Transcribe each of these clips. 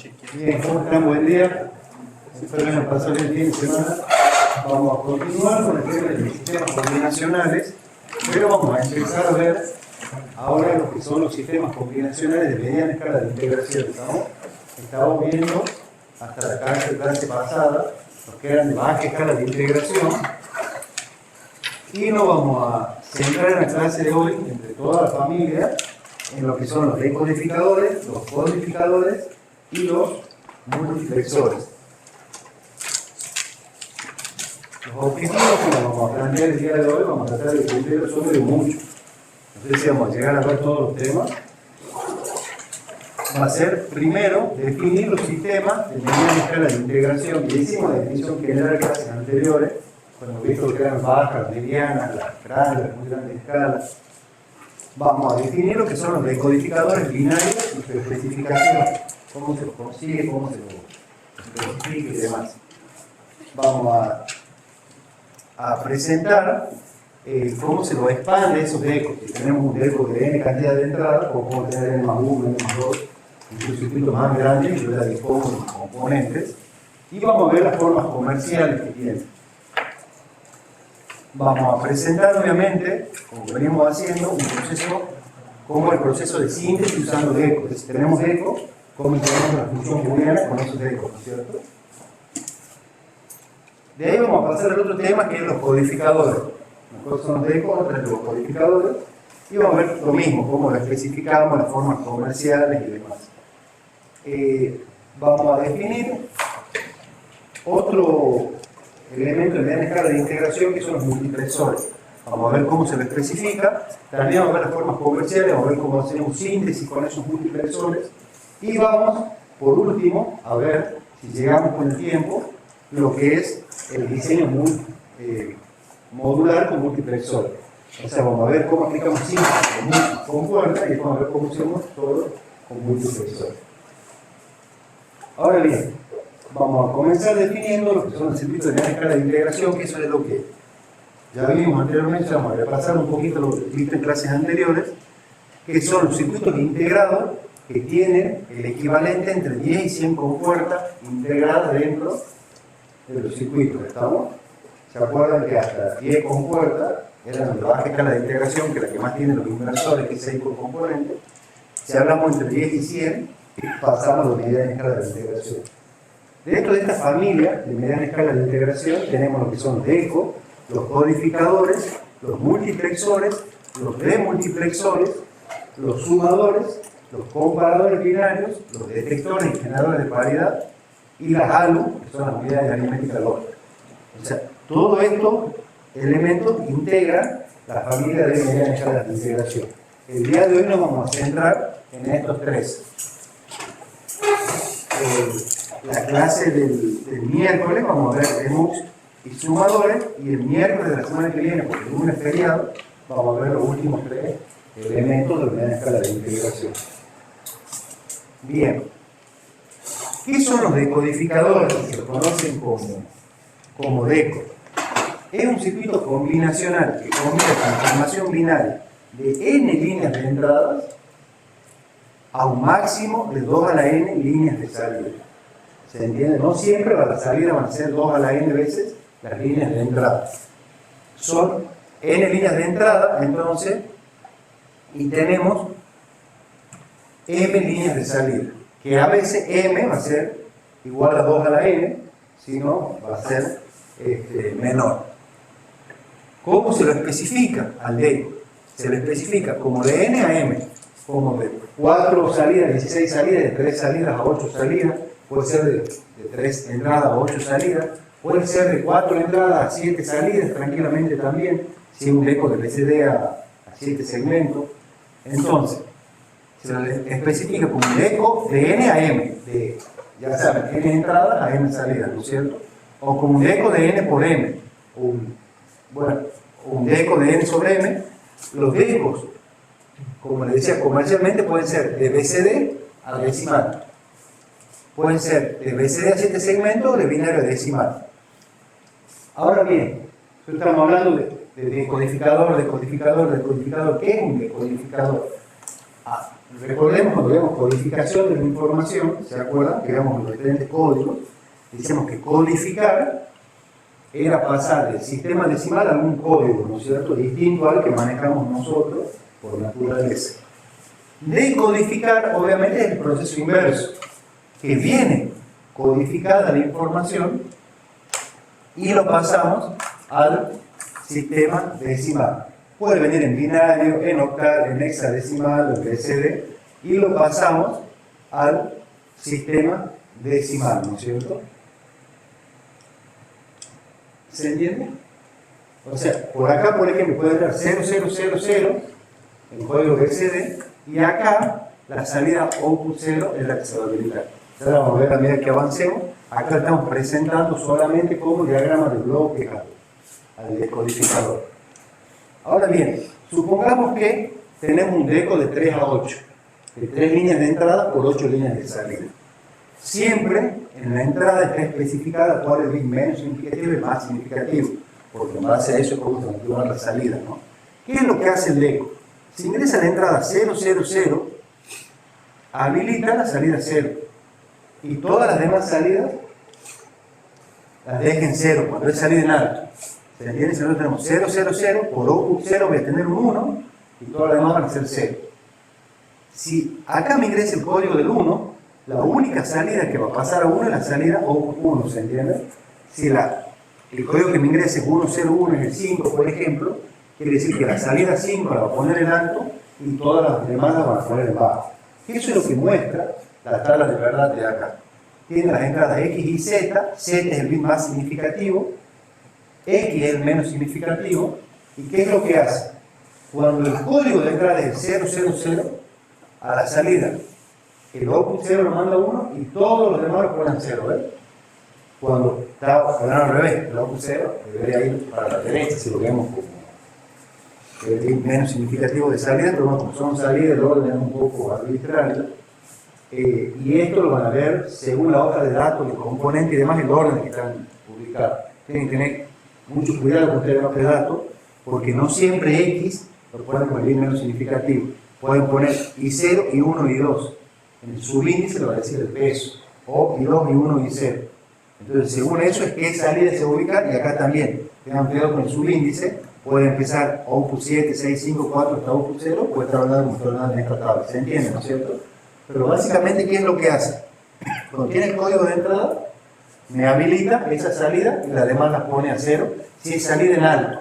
Bien, ¿cómo están? Buen día. Espero que nos pasó bien el fin de semana. Vamos a continuar con el tema de los sistemas combinacionales, pero vamos a empezar a ver ahora lo que son los sistemas combinacionales de mediana escala de integración. Estamos viendo hasta la clase pasada los que eran de baja escala de integración, y nos vamos a centrar en la clase de hoy, entre toda la familia, en lo que son los decodificadores, los codificadores y los multiplexores. Los objetivos que vamos a plantear el día de hoy, vamos a tratar de cumplir sobre mucho. No sé si vamos a llegar a ver todos los temas. Va a ser, primero, definir los sistemas de mediana escala de integración. Que hicimos la definición general de clases anteriores, cuando hemos visto que eran bajas, medianas, las grandes, las muy grandes escalas. Vamos a definir lo que son los decodificadores binarios y su especificación, cómo se los consigue, cómo se los especifica y demás. Vamos a presentar cómo se lo expande esos decos. Si tenemos un deco de n cantidad de entradas, como podemos tener n más 1, n más 2, incluso circuitos más grandes, yo la dispongo en componentes, y vamos a ver las formas comerciales que tienen. Vamos a presentar, obviamente, como venimos haciendo, un proceso como el proceso de síntesis usando decos. Si tenemos decos, cómo integramos la función booleana con esos decos, ¿no es cierto? De ahí vamos a pasar al otro tema, que es los codificadores. Una cosa son los decos, otra es los codificadores, y vamos a ver lo mismo, cómo lo especificamos, las formas comerciales y demás. Vamos a definir otro elemento de mediana escala de integración, que son los multiplexores. Vamos a ver cómo se lo especifica, también vamos a ver las formas comerciales, vamos a ver cómo hacemos síntesis con esos multiplexores, y vamos, por último, a ver, si llegamos con el tiempo, lo que es el diseño modular con multiplexores. O sea, vamos a ver cómo aplicamos síntesis con puerta y vamos a ver cómo hacemos todo con multiplexores. Ahora bien, vamos a comenzar definiendo lo que son los circuitos de mediana escala de integración, que eso es lo que ya vimos anteriormente. Vamos a repasar un poquito lo visto en clases anteriores, que son los circuitos integrados que tienen el equivalente entre 10 y 100 compuertas integradas dentro de los circuitos. ¿Estamos? ¿Se acuerdan que hasta 10 compuertas eran de baja escala de integración, que la que más tienen los inversores, que es 6 por componente? Si hablamos entre 10 y 100, pasamos a la mediana escala de integración. Dentro de esta familia de mediana escala de integración tenemos lo que son los decos, los codificadores, los multiplexores, los demultiplexores, los sumadores, los comparadores binarios, los detectores y generadores de paridad, y las ALU, que son las unidades de aritmética lógica. O sea, todos estos elementos integran la familia de mediana escala de integración. El día de hoy nos vamos a centrar en estos tres. La clase del miércoles vamos a ver demux y sumadores, y el miércoles de la semana que viene, porque el lunes es feriado, vamos a ver los últimos tres elementos de la mediana escala de integración. Bien, ¿qué son los decodificadores? Que se conocen como decos. Es un circuito combinacional que combina la información binaria de n líneas de entradas a un máximo de 2 a la n líneas de salida. ¿Se entiende? No siempre a la salida van a ser 2 a la n veces las líneas de entrada. Son n líneas de entrada, entonces, y tenemos m líneas de salida, que a veces m va a ser igual a 2 a la n, si no, va a ser menor. ¿Cómo se lo especifica al deco? Se lo especifica como de n a m, como de 4 salidas, 16 salidas, de 3 salidas a 8 salidas, puede ser de 3 entradas a 8 salidas, puede ser de 4 entradas a 7 salidas, tranquilamente también, si es un deco de BCD a 7 segmentos. Entonces, se lo especifica como un deco de n a m, de, ya saben, n entradas a m salidas, ¿no es cierto? O como un deco de n por m, un deco de n sobre m. Los decos, como les decía, comercialmente pueden ser de BCD a decimal, pueden ser de BCD a 7 segmentos o de binario a decimal. Ahora bien, estamos hablando de decodificador. ¿Qué es un decodificador? recordemos cuando vemos codificación de la información, ¿se acuerdan? Que vemos los diferentes códigos, decíamos que codificar era pasar del sistema decimal a algún código, ¿no es cierto?, distinto al que manejamos nosotros por naturaleza. Decodificar, obviamente, es el proceso inverso, que viene codificada la información y lo pasamos al sistema decimal. Puede venir en binario, en octal, en hexadecimal, en BCD, y lo pasamos al sistema decimal, ¿no es cierto? ¿Se entiende? O sea, por acá, por ejemplo, puede dar 0000, el código BCD, y acá la salida output 0 es la que se va a habilitar. Ahora vamos a ver a medida que avancemos. Acá estamos presentando solamente como diagrama de bloque al decodificador. Ahora bien, supongamos que tenemos un deco de 3 a 8, de 3 líneas de entrada por 8 líneas de salida. Siempre en la entrada está especificada cuál es el bit menos significativo y el más significativo, porque en base a eso es como se la salida, ¿no? ¿Qué es lo que hace el deco? Si ingresa la entrada 000, habilita la salida 0. Y todas las demás salidas las dejen 0, cuando es salida en alto. ¿Se entiende? Si nosotros tenemos 000, por output 0 voy a tener un 1, y todas las demás van a ser 0. Si acá me ingresa el código del 1, la única salida que va a pasar a 1 es la salida output 1, ¿se entiende? Si el código que me ingrese es 101, es el 5, por ejemplo, quiere decir que la salida 5 la va a poner en alto y todas las demás las van a poner en bajo. Eso es lo que muestra la tabla de verdad de acá. Tiene las entradas X y Z, Z es el bit más significativo, X es el menos significativo, ¿y qué es lo que hace? Cuando el código de entrada es el 000, a la salida, el output 0 lo manda 1 y todos los demás lo ponen 0, ¿ves? Cuando está al revés, el output 0 debería ir para la derecha, si lo vemos como el bit menos significativo de salida, pero bueno, como son salidas, el orden es un poco arbitrario. Y esto lo van a ver según la hoja de datos, el componente y demás, el orden que están publicados. Tienen que tener mucho cuidado con este hoja de datos, porque no siempre X lo ponen con el bit menos significativo. Pueden poner I0, I1 y I2. En el subíndice le va a decir el peso, o I2, I1 y I0. Entonces, según eso es qué salida se ubica, y acá también. Tengan cuidado con el subíndice. Puede empezar output 7, 6, 5, 4 hasta output 0, puede trabajar como en esta tabla. ¿Se entiende, no es cierto? Pero básicamente, ¿qué es lo que hace? Cuando tiene el código de entrada, me habilita esa salida y las demás las pone a 0 si es salida en alto.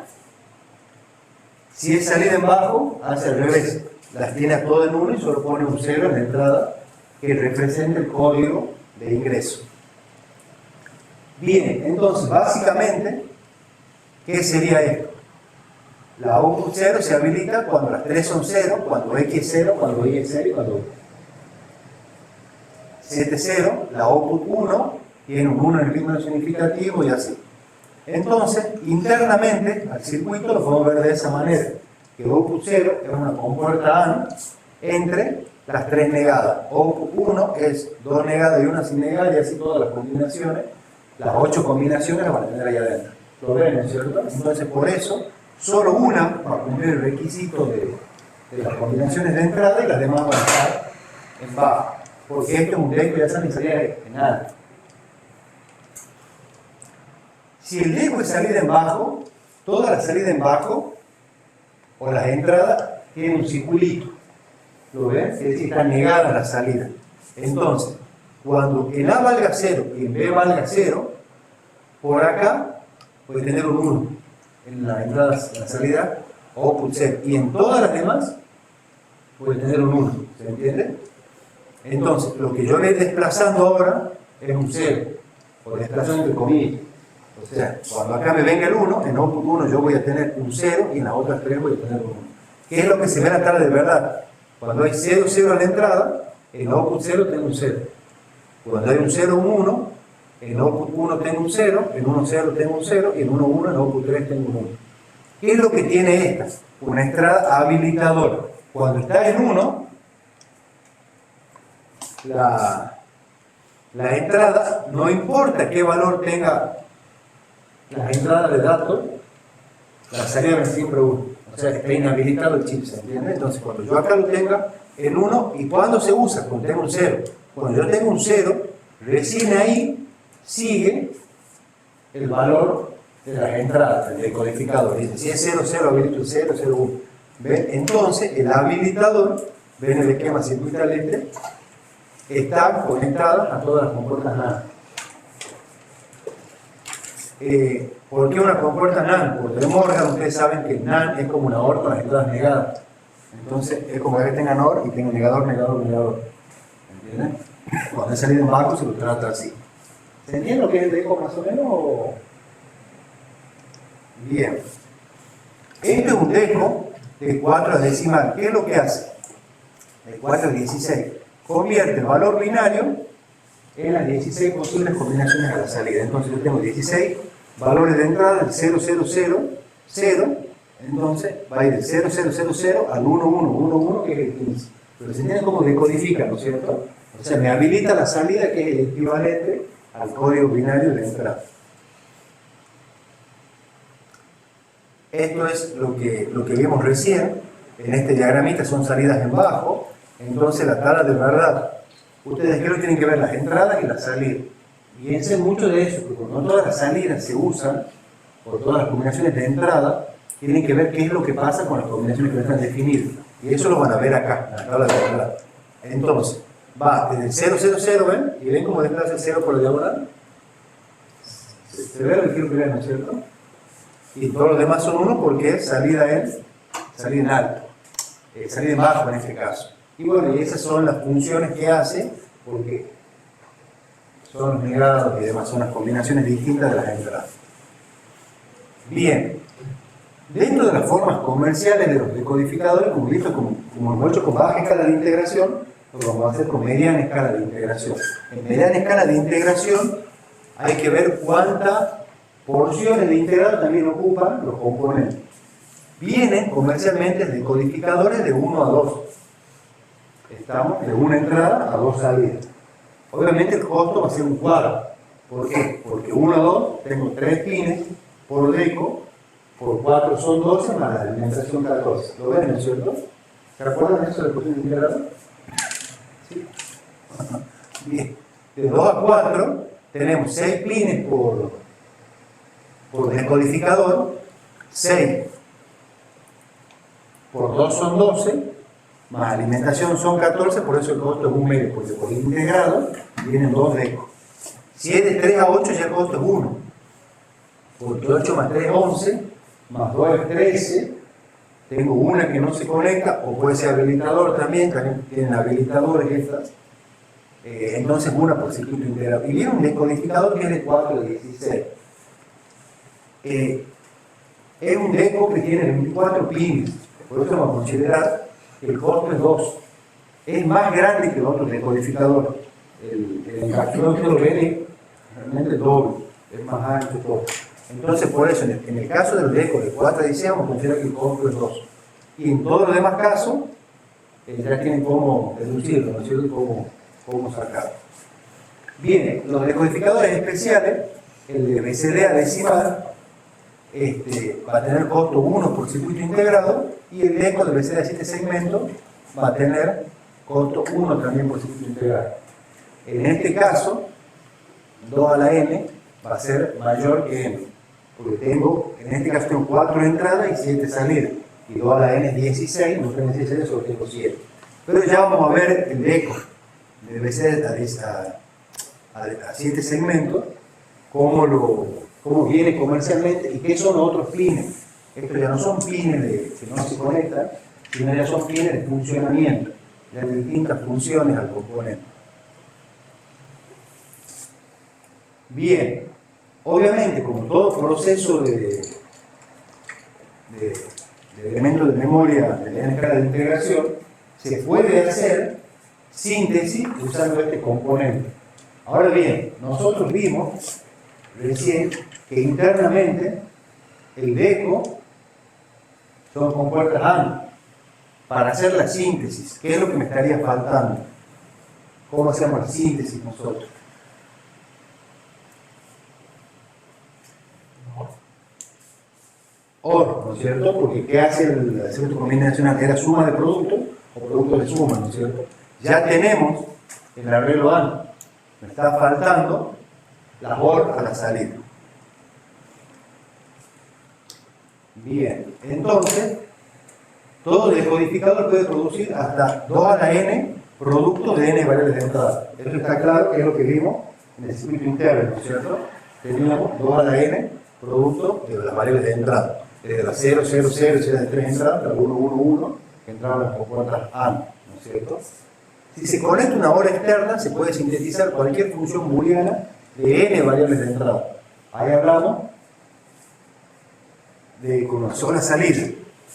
Si es salida en bajo, hace al revés. Las tiene a todo en 1 y solo pone un 0 en la entrada que representa el código de ingreso. Bien, entonces, básicamente, ¿qué sería esto? La output 0 se habilita cuando las 3 son 0, cuando X es 0, cuando Y es 0 y cuando Z es 0, la output 1 tiene un 1 en el bit menos significativo y así. Entonces, internamente, al circuito lo podemos ver de esa manera, que output 0 es una compuerta AND entre las 3 negadas. Output 1 es 2 negadas y 1 sin negada, y así todas las combinaciones, las 8 combinaciones las van a tener ahí adentro. ¿Lo ven, no es cierto? Entonces, por eso, solo una va a cumplir el requisito de las combinaciones de entrada y las demás van a estar en bajo. Porque este es un deco ya saben salida en alto. Si el deco es salida en bajo, toda la salida en bajo o las entradas tienen un circulito. ¿Lo ven? Es decir, está negada la salida. Entonces, cuando en A valga 0 y en B valga 0, por acá puede tener un 1 en la entrada, la salida, output 0. Y en todas las demás puede tener un 1. ¿Se entiende? Entonces, lo que yo voy desplazando ahora es un 0, o desplazando entre comillas. O sea, cuando acá me venga el 1, en output 1 yo voy a tener un 0 y en las otras 3 voy a tener un 1. ¿Qué es lo que se ve en la tabla de verdad? Cuando hay 0, 0 a la entrada, en output 0 tengo un 0. Cuando hay un 0, un 1, en output 1 tengo un 0, en 1, 0 tengo un 0 y en 1, 1, en output 3 tengo un 1. ¿Qué es lo que tiene esta? Una entrada habilitadora. Cuando está en 1, la entrada, no importa qué valor tenga la entrada de datos, la salida es siempre 1. O sea, está inhabilitado el chip, ¿se entiende? Entonces, cuando yo acá lo tenga, el 1, ¿y cuándo se usa? Cuando tengo un 0. Cuando yo tengo un 0, recién ahí sigue el valor de las entradas del decodificador. Dice, si es 0, 0, habilito el 0, 0, 1. ¿Ven? Entonces, el habilitador, ven el esquema circuital este, está conectado a todas las compuertas NAND. ¿Por qué una compuerta NAND? Por De Morgan, ustedes saben que NAND es como una OR con las entradas negadas. Entonces, es como que tengan OR y tengan negador, negador, negador. ¿Entienden? Cuando es salido en bajo se lo trata así. ¿Se entiende lo que es el deco más o menos? Bien. Este es un deco de 4 a decimal. ¿Qué es lo que hace? De 4 a 16. Convierte el valor binario en las 16 posibles combinaciones a la salida. Entonces yo tengo 16 valores de entrada, el 0, 0, 0, 0. Entonces va a ir del 0, 0, 0, 0 al 1, 1, 1, 1, que es el 15. Pero se entiende cómo decodifica, ¿no es cierto? O sea, me habilita la salida, que es el equivalente al código binario de entrada. Esto es lo que vimos recién. En este diagramita son salidas en bajo. Entonces la tabla de verdad, ustedes creo que tienen que ver las entradas y las salidas. Piensen mucho de eso, porque cuando todas las salidas se usan, por todas las combinaciones de entrada, tienen que ver qué es lo que pasa con las combinaciones que están definidas. Y eso lo van a ver acá, en la tabla de verdad. Entonces, va desde el 0, 0, 0, ¿ven? Y ven cómo desplaza el 0 por la diagonal. ¿Se ve lo que quiero que vean, no es cierto? Y todos los demás son 1 porque es salida en alto, salida en bajo en este caso. Y bueno, y esas son las funciones que hace, porque son los negados y demás, son las combinaciones distintas de las entradas. Bien, dentro de las formas comerciales de los decodificadores, como visto, como hemos hecho con baja escala de integración, lo vamos a hacer con mediana escala de integración. En mediana escala de integración hay que ver cuántas porciones de integral también ocupan los componentes. Vienen comercialmente decodificadores de 1 a 2. Estamos de una entrada a 2 salidas. Obviamente el costo va a ser un cuadro. ¿Por qué? Porque 1 a 2 tengo 3 pines por deco, por 4 son 12 más la alimentación 14. ¿Lo ven, no es cierto? ¿Se recuerdan eso de la porción de integrador? ¿Sí? Bien. De 2 a 4 tenemos 6 pines por decodificador, 6 por 2 son 12, más alimentación son 14, por eso el costo es 1 medio, porque por integrado vienen 2 decos. Si es de 3 a 8 ya el costo es 1, porque 8 más 3 es 11, más 2 es 13, tengo una que no se conecta, o puede ser habilitador también tienen habilitadores estas, entonces una por circuito integrado. Y viene un decodificador que es de 4 a 16. Es un deco que tiene 24 pines, por eso vamos a considerar que el costo es 2. Es más grande que el otro decodificador. El encapsulado que lo ven es realmente doble, es más ancho todo. Entonces, por eso, en el caso del deco de 4 a 16, vamos a considerar que el costo es 2. Y en todos los demás casos, ya tienen cómo reducirlo, ¿no es cierto? Cómo sacarlo. Bien, los decodificadores especiales, el de BCD a decimal, va a tener costo 1 por circuito integrado, y el deco de BCD a 7 segmentos va a tener costo 1 también por circuito integrado. En este caso, 2 a la n va a ser mayor que n, porque en este caso tengo 4 entradas y 7 salidas, y 2 a la n es 16, no tengo 16, solo tengo 7. Pero ya vamos a ver el deco de BCD a 7 segmentos, cómo viene comercialmente y qué son los otros pines. Estos ya no son pines que no se conectan, sino ya son pines de funcionamiento, ya de distintas funciones al componente. Bien, obviamente, como todo proceso de elementos de memoria de la escala de integración, se puede hacer síntesis usando este componente. Ahora bien, nosotros vimos recién que internamente el deco son compuertas AND. Para hacer la síntesis, ¿qué es lo que me estaría faltando? ¿Cómo hacemos la síntesis nosotros? OR, ¿no es cierto? Porque ¿qué hace el circuito combinacional? Era suma de productos, o productos de suma, ¿no es cierto? Ya tenemos el arreglo A. Me está faltando la OR a la salida. Bien, entonces, todo decodificador puede producir hasta 2 a la n productos de n variables de entrada. Esto está claro, que es lo que vimos en el circuito interno, ¿no es cierto? Teníamos 2 a la n productos de las variables de entrada. Desde la 0, 0, 0, y de 3 entradas, la 1, 1, 1, que entraban las compuertas AND, ¿no es cierto? Si se conecta una hora externa, se puede sintetizar cualquier función booleana de n variables de entrada. Ahí hablamos de con una sola salida.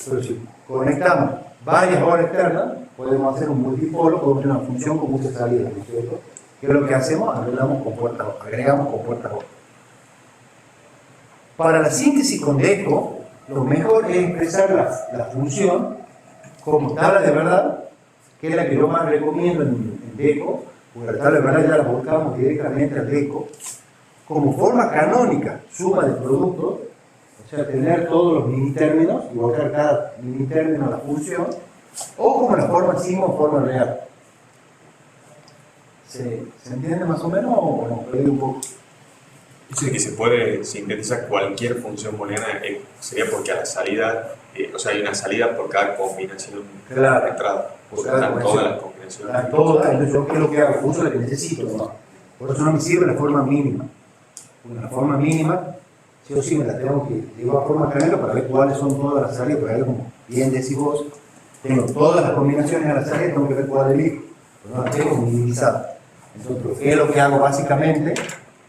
Pero si conectamos varias horas externas, podemos hacer un multipolo con una función con muchas salidas, ¿no es cierto? ¿Qué es lo que hacemos? Agregamos compuertas O. Para la síntesis con DECO, lo mejor es expresar la función como tabla de verdad, que es la que yo más recomiendo en DECO, porque la tabla de verdad ya la buscamos directamente al DECO, como forma canónica, suma de productos, o sea, tener todos los minitérminos y volcar cada minitérmino a la función, o como la forma sigma o forma real. ¿Se entiende más o menos o nos perdí un poco? Dice que se puede sintetizar cualquier función booleana, sería porque a la salida, o sea, hay una salida por cada combinación de entrada. Porque están todas las combinaciones. Están todas, entonces yo qué es lo que hago, uso la que necesito, ¿no? Por eso no me sirve la forma mínima. Porque la forma mínima, sí o sí me la tengo que llevar a forma canónica para ver cuáles son todas las salidas, porque ahí como bien decís vos, tengo todas las combinaciones a la salida, tengo que ver cuál elijo, pero no las tengo minimizadas. Entonces, ¿qué es lo que hago básicamente?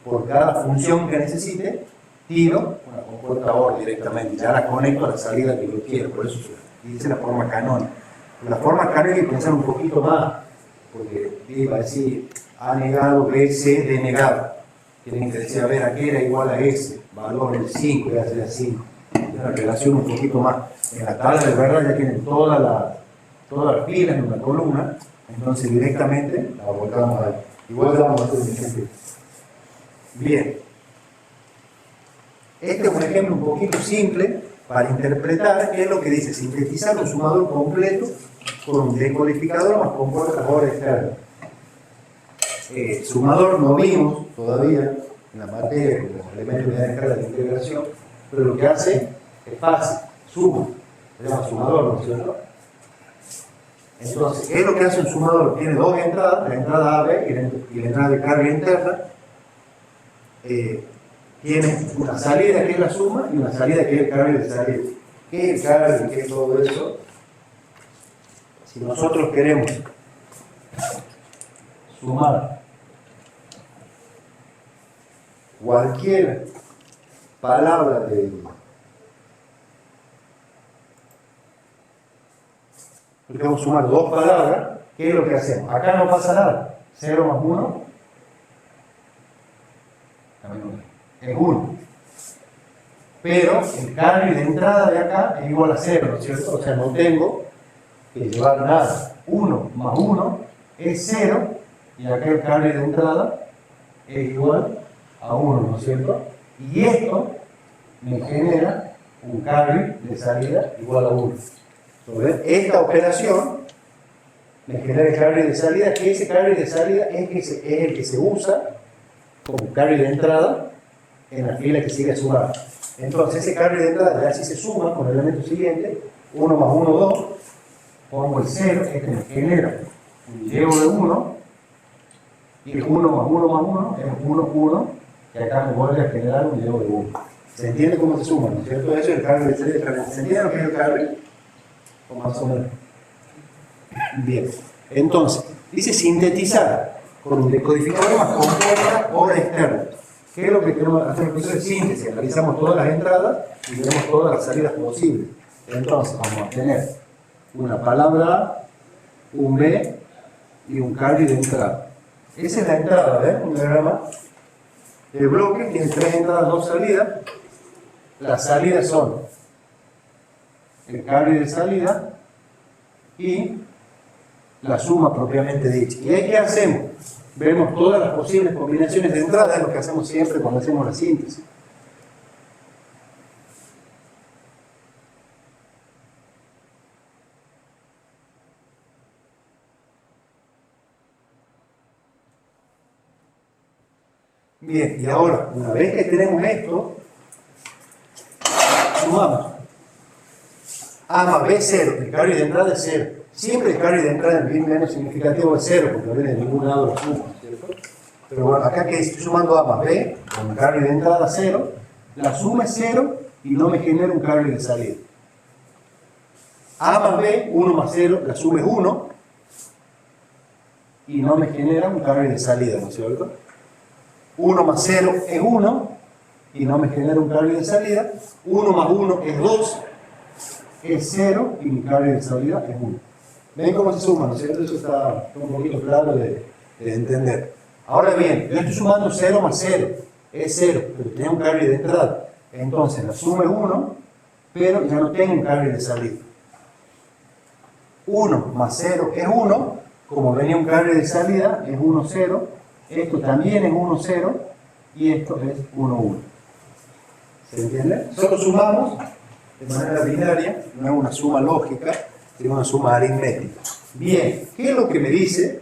Por cada función que necesite, tiro una compuerta OR directamente, ya la conecto a la salida que yo quiero, por eso dice la forma canónica. La forma canónica hay que pensar un poquito más, porque iba a decir A negado, B, C, D negado. Tienen que decir, a ver, aquí era igual a S, valor del 5, ya sea 5. Es una relación un poquito más. En la tabla de verdad ya tienen todas las pilas en una columna, entonces directamente la volcamos ahí. Igual vamos a hacer un ejemplo. Bien, este es un ejemplo un poquito simple para interpretar qué es lo que dice sintetizar un sumador completo con un decodificador más compuertas OR externas. Sumador no vimos todavía en la materia con los elementos de la escala de integración, pero lo que hace es fácil, suma, se llama sumador, ¿no es cierto? Entonces, ¿qué es lo que hace un sumador? Tiene dos entradas, la entrada AB y la entrada de carga interna. Tiene una salida que es la suma y una salida que es el carga de salida. ¿Qué es el carga y qué es todo eso? Si nosotros queremos sumar cualquier palabra queremos sumar dos palabras, ¿qué es lo que hacemos? Acá no pasa nada, 0 más 1 es 1. Pero el carry de entrada de acá es igual a 0, ¿no es cierto? O sea, no tengo que llevar nada. 1 más 1 es 0, y acá el carry de entrada es igual a 1, ¿no es cierto? Y esto me genera un carry de salida igual a 1. Entonces, esta operación me genera el carry de salida, que ese carry de salida es el que se usa como carry de entrada en la fila que sigue sumando. Entonces ese carry de entrada ya si se suma con el elemento siguiente, 1 más 1, 2, pongo el 0, este me genera un llevo de 1, y el 1 más 1 más 1 es 1, 1, que acá me vuelve a generar un llevo de 1. ¿Se entiende cómo se suma, no es cierto? Eso es el carry de salida. ¿Se entiende lo que es el carry? O más o menos. Bien, entonces, dice sintetizar con un decodificador más compuerta OR externa. ¿Qué es lo que queremos hacer? El proceso de síntesis. Analizamos todas las entradas y vemos todas las salidas posibles. Entonces, vamos a tener una palabra A, un B y un carry de entrada. Esa es la entrada, ¿ves? Un diagrama. El bloque tiene 3 entradas, 2 salidas. Las salidas son el carry de salida y la suma propiamente dicha. ¿Y ahí qué hacemos? Vemos todas las posibles combinaciones de entrada, es lo que hacemos siempre cuando hacemos la síntesis. Bien, y ahora, una vez que tenemos esto, sumamos. A más B, 0. El carry de entrada es 0. Siempre el carry de entrada en bien menos significativo es 0, porque no viene de ningún lado de la suma, ¿cierto? Pero bueno, acá que estoy sumando A más B, con el carry de entrada 0, la suma es 0 y no me genera un carry de salida. A más B, 1 más 0, la suma es 1 y no me genera un carry de salida, ¿no es cierto? 1 más 0 es 1 y no me genera un carry de salida. 1 más 1 es 2, es 0 y mi carry de salida es 1. ¿Ven cómo se suma, no es cierto? Eso está un poquito claro de entender. Ahora bien, yo estoy sumando 0 más 0, es 0, pero tenía un carry de entrada. Entonces la suma es 1, pero ya no tengo un carry de salida. 1 más 0 es 1, como venía un carry de salida, es 1, 0. Esto también es 1, 0 y esto es 1, 1. ¿Se entiende? Solo sumamos de manera binaria, no es una suma lógica, sino una suma aritmética. Bien, ¿qué es lo que me dice?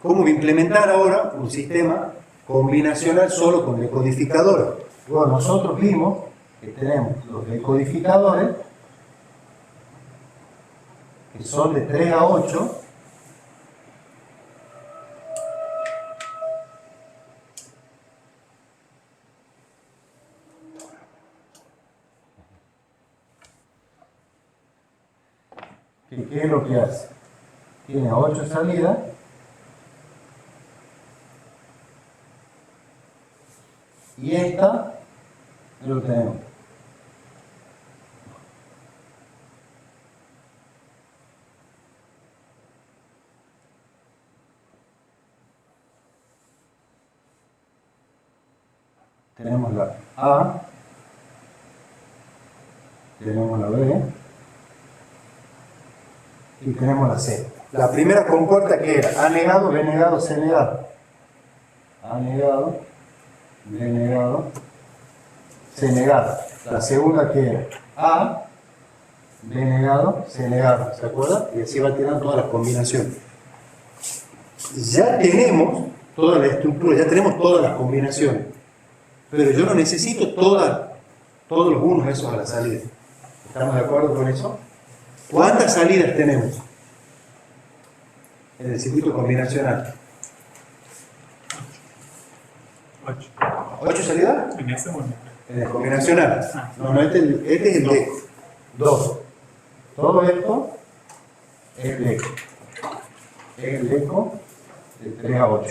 ¿Cómo implementar ahora un sistema combinacional solo con decodificadores? Bueno, nosotros vimos que tenemos los decodificadores que son de 3 a 8. ¿Qué es lo que hace? Tiene 8 salidas y esta lo tenemos. Tenemos la A, tenemos la B y tenemos la C. La primera compuerta que era A negado, B negado, C negado. A negado, B negado, C negado. La segunda que era A, B negado, C negado. ¿Se acuerdan? Y así va tirando todas las combinaciones. Ya tenemos toda la estructura, ya tenemos todas las combinaciones. Pero yo no necesito todos los unos esos a la salida. ¿Estamos de acuerdo con eso? ¿Cuántas salidas tenemos en el circuito combinacional? 8. ¿8 salidas? En este momento. En el combinacional. No, este es el DECO. 2. Todo esto es el DECO. Es el DECO de 3 a 8.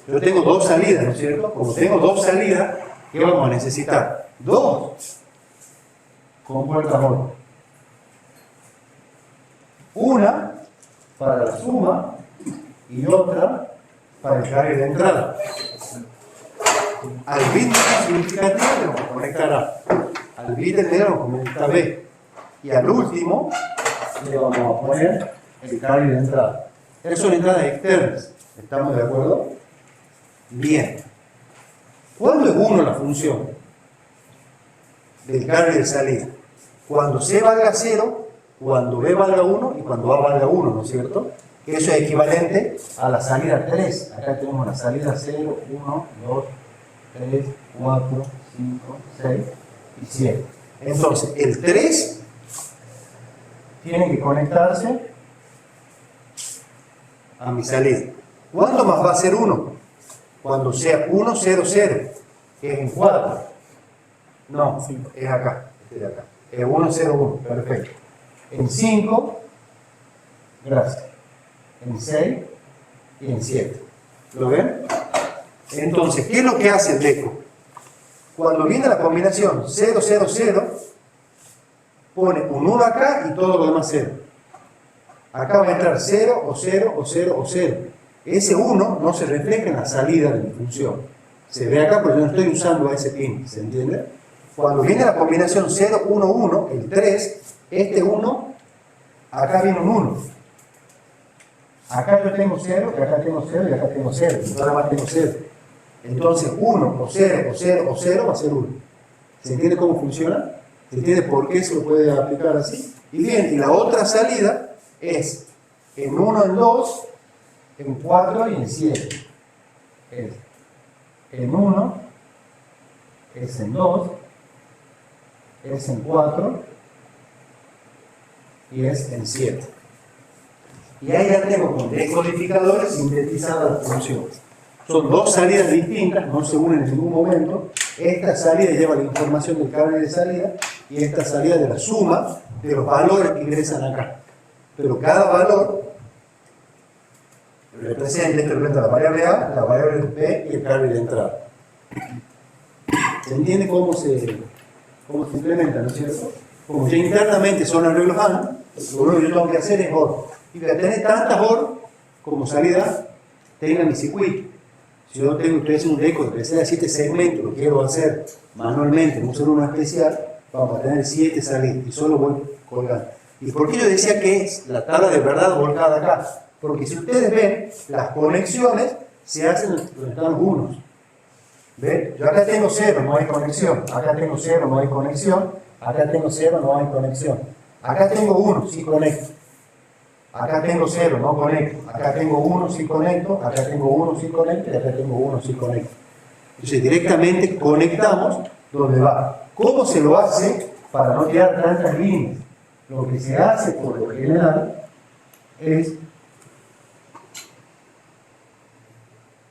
Yo tengo 2 salidas, ¿no es cierto? Como tengo 2 salidas, ¿qué vamos a necesitar? 2 compuertas OR. Una para la suma y otra para el carry de entrada. Al bit significativo le vamos a conectar A. Al bit del medio le vamos a conectar B. Y al último le vamos a poner el carry de entrada. Esas son entradas externas. ¿Estamos de acuerdo? Bien. ¿Cuándo es 1 la función del carry de salida? Cuando C valga 0, cuando B valga 1 y cuando A valga 1, ¿no es cierto? Que eso es equivalente a la salida 3. Acá tenemos la salida 0, 1, 2, 3, 4, 5, 6 y 7. Entonces, el 3 tiene que conectarse a mi salida. ¿Cuándo más va a ser 1? Cuando sea 1, 0, 0, que es en 4. No, es acá, este de acá. Es 1, 0, 1, perfecto. En 5, gracias. En 6 y en 7. ¿Lo ven? Entonces, ¿qué es lo que hace el DECO? Cuando viene la combinación 0, 0, 0, pone un 1 acá y todo lo demás 0. Acá va a entrar 0 o 0 o 0 o 0. Ese 1 no se refleja en la salida de mi función. Se ve acá, pero yo no estoy usando a ese pin, ¿se entiende? Cuando viene la combinación 0, 1, 1, el 3, este 1, acá viene un 1. Acá yo tengo 0, y acá tengo 0, y acá tengo 0. Y nada más tengo 0. Entonces 1 o 0 o 0 o 0 va a ser 1. ¿Se entiende cómo funciona? ¿Se entiende por qué se lo puede aplicar así? Y bien, y la otra salida es en 1, en 2, en 4 y en 7. es en 1, es en 2, es en 4 y es en 7. Y ahí ya tengo con decodificadores sintetizada la función. Son dos salidas distintas, no se unen en ningún momento. Esta salida lleva la información del cable de salida y esta salida de la suma de los valores que ingresan acá. Pero cada valor representa la variable A, la variable B y el cable de entrada. ¿Se entiende cómo se implementa, no es cierto? Como ya internamente son arreglos AND, lo único que yo tengo que hacer es OR. Y voy a tener tantas OR como salida tenga mi circuito. Si yo tengo, estoy haciendo un deco de 7 segmentos, lo quiero hacer manualmente, no usar uno especial, vamos a tener 7 salidas y solo voy colgando. ¿Y por qué yo decía que es la tabla de verdad volcada acá? Porque si ustedes ven, las conexiones se hacen donde están los unos. ¿Ven? Yo acá tengo 0, no hay conexión. Acá tengo 0, no hay conexión. Acá tengo 0, no hay conexión. Acá tengo 1, sí conecto. Acá tengo 0, no conecto. Acá tengo 1, sí conecto. Acá tengo 1, sí conecto. Y acá tengo 1, sí conecto. Entonces directamente conectamos donde va. ¿Cómo se lo hace para no tirar tantas líneas? Lo que se hace por lo general es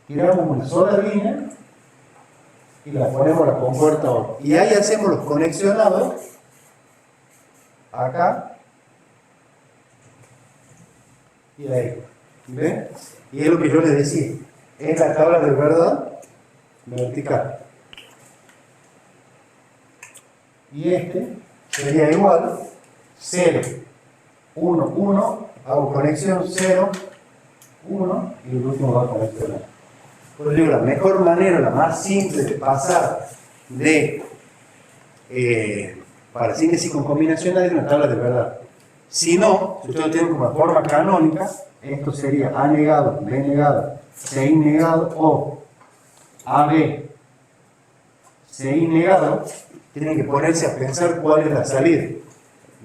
tiramos una sola línea y la ponemos la compuerta ahora. Y ahí hacemos los conexionados acá y ahí. ¿Ven? Y es lo que yo les decía. Es la tabla de verdad vertical. Y este sería igual 0, 1, 1, hago conexión 0, 1 y el último va a coneccionar. Por digo, la mejor manera, la más simple de pasar de para síntesis con combinacional es una tabla de verdad. Si no, si ustedes lo tienen como forma canónica, esto sería A negado, B negado, CI negado o AB, CI negado. Tienen que ponerse a pensar cuál es la salida.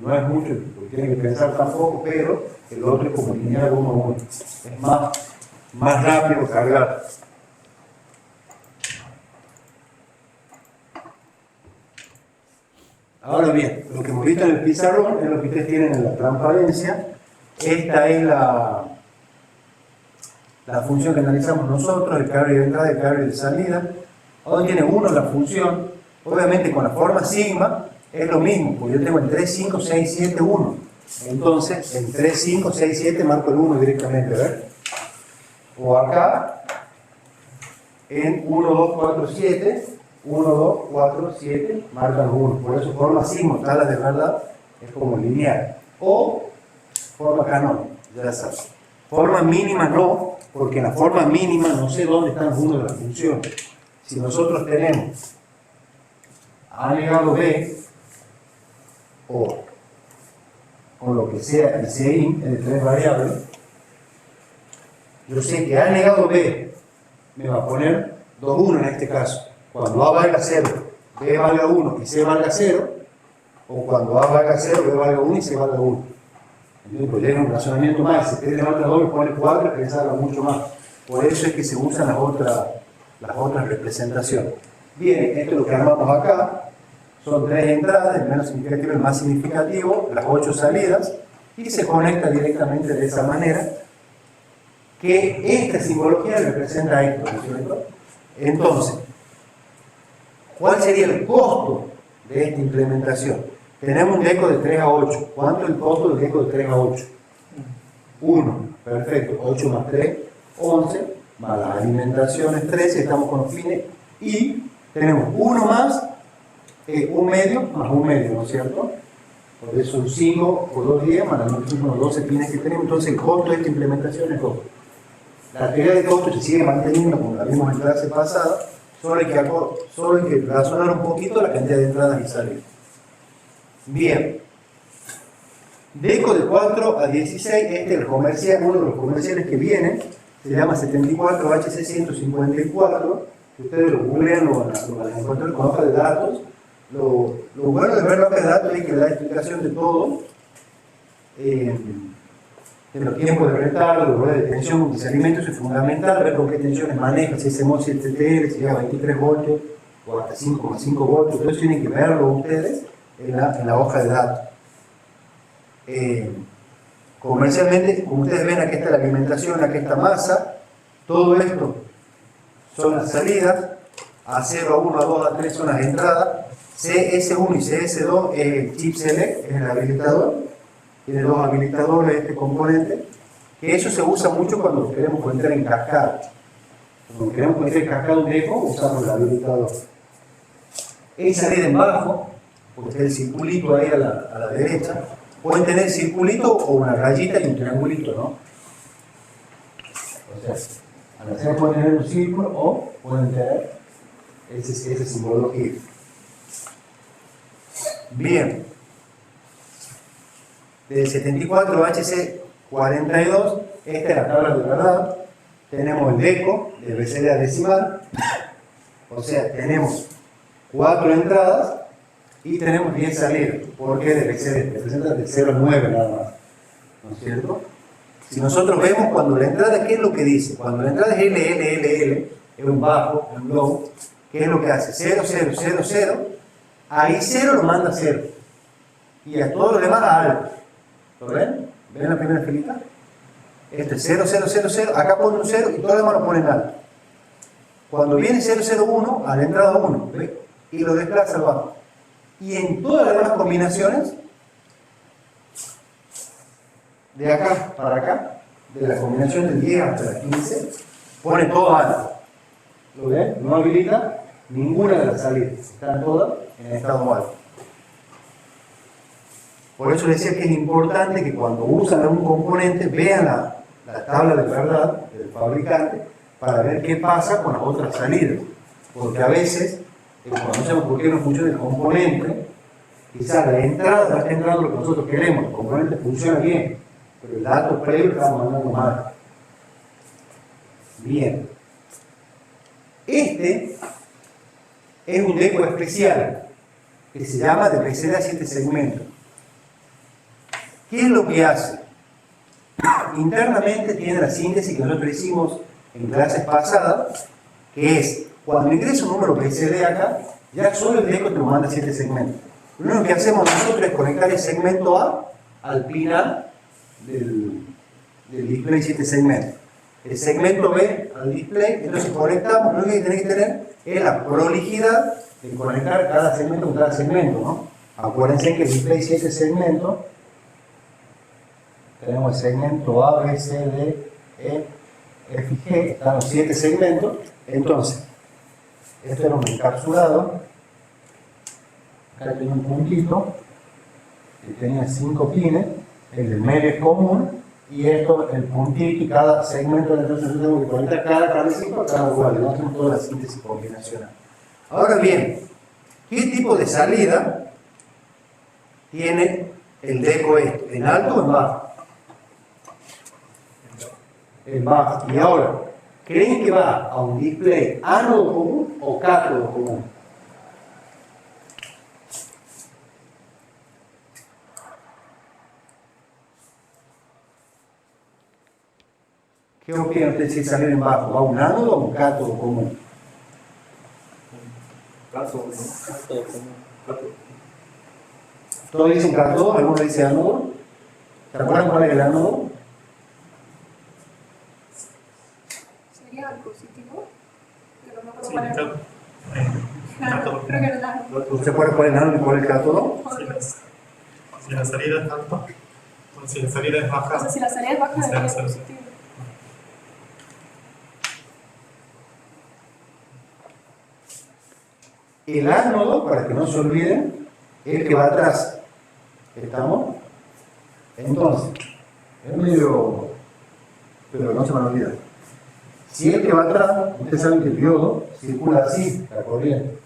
No es mucho lo que tienen que pensar tampoco, pero el otro es como lineal 1 a 1. Es más rápido cargar. Ahora bien, lo que hemos visto en el pizarrón es lo que ustedes tienen en la transparencia. Esta es la función que analizamos nosotros, el cable de entrada y el cable de salida. Ahora tiene uno la función, obviamente con la forma sigma es lo mismo, porque yo tengo en 3, 5, 6, 7, 1. Entonces, en 3, 5, 6, 7 marco el 1 directamente, ¿ver? O acá, en 1, 2, 4, 7, 1, 2, 4, 7, marcan 1. Por eso forma sigma, tabla de verdad, es como lineal. O forma canónica, ya saben. Forma mínima no, porque en la forma mínima no sé dónde están los unos de la función. Si nosotros tenemos A negado B, o con lo que sea el CI de 3 variables, yo sé que A negado B me va a poner 2, 1 en este caso. Cuando A valga 0, B valga 1 y C valga 0, o cuando A valga 0, B valga 1 y C valga 1. Entonces, pues llega un razonamiento más. Si usted levanta 2 y pone 4, que salga mucho más. Por eso es que se usan las otras representaciones. Bien, esto es lo que armamos acá. Son 3 entradas, el menos significativo, el más significativo, las 8 salidas, y se conecta directamente de esa manera, que esta simbología representa esto, ¿no es cierto? Entonces, ¿cuál sería el costo de esta implementación? Tenemos un deco de 3 a 8. ¿Cuánto es el costo del deco de 3 a 8? 1. Perfecto. 8 más 3, 11. Más las alimentaciones, 13. Estamos con los fines. Y tenemos 1 más un medio más un medio, ¿no es cierto? Por eso son 5 por 2 días más los 12 pines que tenemos. Entonces el costo de esta implementación es 2. La teoría de costo se sigue manteniendo como la vimos en clase pasada, solo hay que razonar un poquito la cantidad de entradas y salidas. Bien. Deco de 4 a 16, este es el comercial, uno de los comerciales que viene, se llama 74HC154, que ustedes lo googlean, lo van a encontrar con hoja de datos. Lo bueno de ver la hoja de datos es que le da explicación de todo. de los tiempos de retardo, de rueda de tensión, de ese alimento, eso es fundamental, ver con qué tensiones maneja, si es MOS, si es TTL, si llega a 23 voltios o hasta 5,5 voltios, entonces tienen que verlo ustedes en la hoja de datos. Comercialmente, como ustedes ven, aquí está la alimentación, aquí está masa, todo esto son las salidas, A0, A1, A2, A3 son las entradas, CS1 y CS2 es el chip select, es el habilitador, tiene dos habilitadores este componente, que eso se usa mucho cuando queremos entrar en cascada. Cuando queremos meter en cascada un deco, usamos el habilitador. Es salida en bajo, porque está el circulito ahí a la derecha. Pueden tener circulito o una rayita y un triangulito, ¿no? O sea, a la vez pueden tener un círculo o pueden tener ese simbología. Bien. Del 74 HC42, esta es la tabla de verdad. Tenemos el deco de BCD decimal, o sea, tenemos 4 entradas y tenemos 10 salidas. ¿Por qué de BCD? Representa de 0 a 9 nada más, ¿no es cierto? Si nosotros vemos cuando la entrada, ¿qué es lo que dice? Cuando la entrada es LLLL, es un bajo, un low, ¿qué es lo que hace? 0, 0, 0, 0, ahí 0 lo manda a 0 y a todo lo demás a algo. ¿Lo ven? ¿Ven la primera filita? Este es 0, 0, 0, 0, acá pone un 0 y todo lo demás lo ponen alto. Cuando viene 0, 0, 1, a la entrada 1, ¿ve? Y lo desplaza abajo. Y en todas las demás combinaciones, de acá para acá, de la combinación del 10 hasta la 15, pone todo alto. ¿Lo ven? No habilita ninguna de las salidas. Están todas en estado alto. Por eso les decía que es importante que cuando usan algún componente vean la tabla de verdad del fabricante para ver qué pasa con las otras salidas. Porque a veces, cuando no sabemos por qué no funciona el componente, quizás la entrada no está entrando lo que nosotros queremos, el componente funciona bien, pero el dato previo lo estamos mandando mal. Bien. Este es un deco especial que se llama de BCD a 7 segmentos. ¿Qué es lo que hace? Internamente tiene la síntesis que nosotros hicimos en clases pasadas, que es, cuando ingresa un número BCD acá, ya solo el deco te lo manda a 7 segmentos. Lo único que hacemos nosotros es conectar el segmento A al pin A del display 7 segmentos. El segmento B al display, entonces conectamos, lo único que tenés que tener es la prolijidad de conectar cada segmento con cada segmento, ¿no? Acuérdense que el display 7 segmentos, tenemos el segmento A, B, C, D, E, F y G, están los 7 segmentos. Entonces, esto era un encapsulado, acá tenía un puntito, que tenía 5 pines, el del medio es común, y esto, el puntito y cada segmento, entonces yo tengo que conectar cada cabecito a cada igual, no tengo toda la síntesis combinacional. Ahora bien, ¿qué tipo de salida tiene el deco este? ¿En alto o en bajo? En bajo. Y ahora, ¿creen que va a un display ánodo común o cátodo común? ¿Qué opinan ustedes si salir en bajo? ¿Va a un ánodo o un cátodo común? Cátodo común. Todos dicen cátodo, algunos dicen ánodo. ¿Se acuerdan cuál es el ánodo? ¿Sería el positivo? Pero no puedo Sí, poner. cátodo. Creo que era el ánodo. ¿Usted sabe cuál es el ánodo y cuál es el cátodo? Si la salida es alta, o si la salida es O baja, sea, si la salida es baja, Será debería cero. ser positivo. El ánodo, para que no se olviden, es el que va atrás. ¿Estamos? Entonces, es medio... pero no se van a olvidar. Si el que va atrás, ustedes saben que el diodo circula así, la corriente.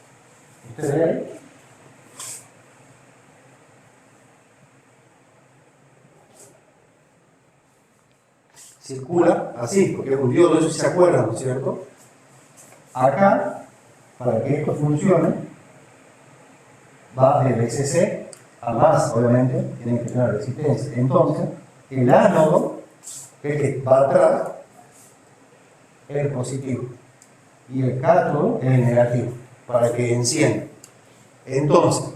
¿Ustedes ven ahí? Circula así, porque es un diodo, eso sí se acuerdan, ¿no es cierto? Acá, para que esto funcione, va de BCC a más, obviamente, tiene que tener resistencia. Entonces, el ánodo el que va atrás, es el positivo. Y el cátodo es el negativo, para que encienda. Entonces,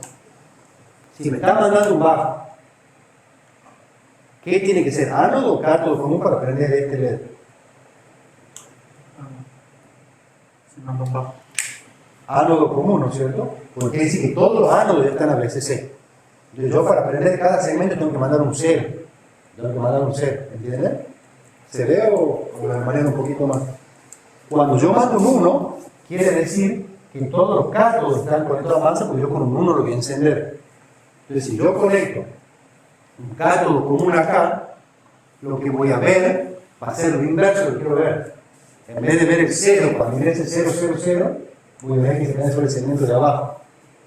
si me está mandando un bajo, ¿qué tiene que ser? ¿Ánodo o cátodo común para prender este LED? Si no, no va. Ánodo común, ¿no es cierto? Porque quiere decir que todos los ánodos están a BCC. Entonces yo para prender cada segmento tengo que mandar un 0. Tengo que mandar un 0, ¿entiendes? ¿Se ve o lo manejo un poquito más? Cuando yo mando un 1, quiere decir que todos los cátodos están conectados a masa, porque yo con un 1 lo voy a encender. Entonces si yo conecto un cátodo común acá, lo que voy a ver va a ser lo inverso de lo que quiero ver. En vez de ver el 0, cuando ingrese 0, 0, 0, voy a ver que se prende sobre el segmento de abajo.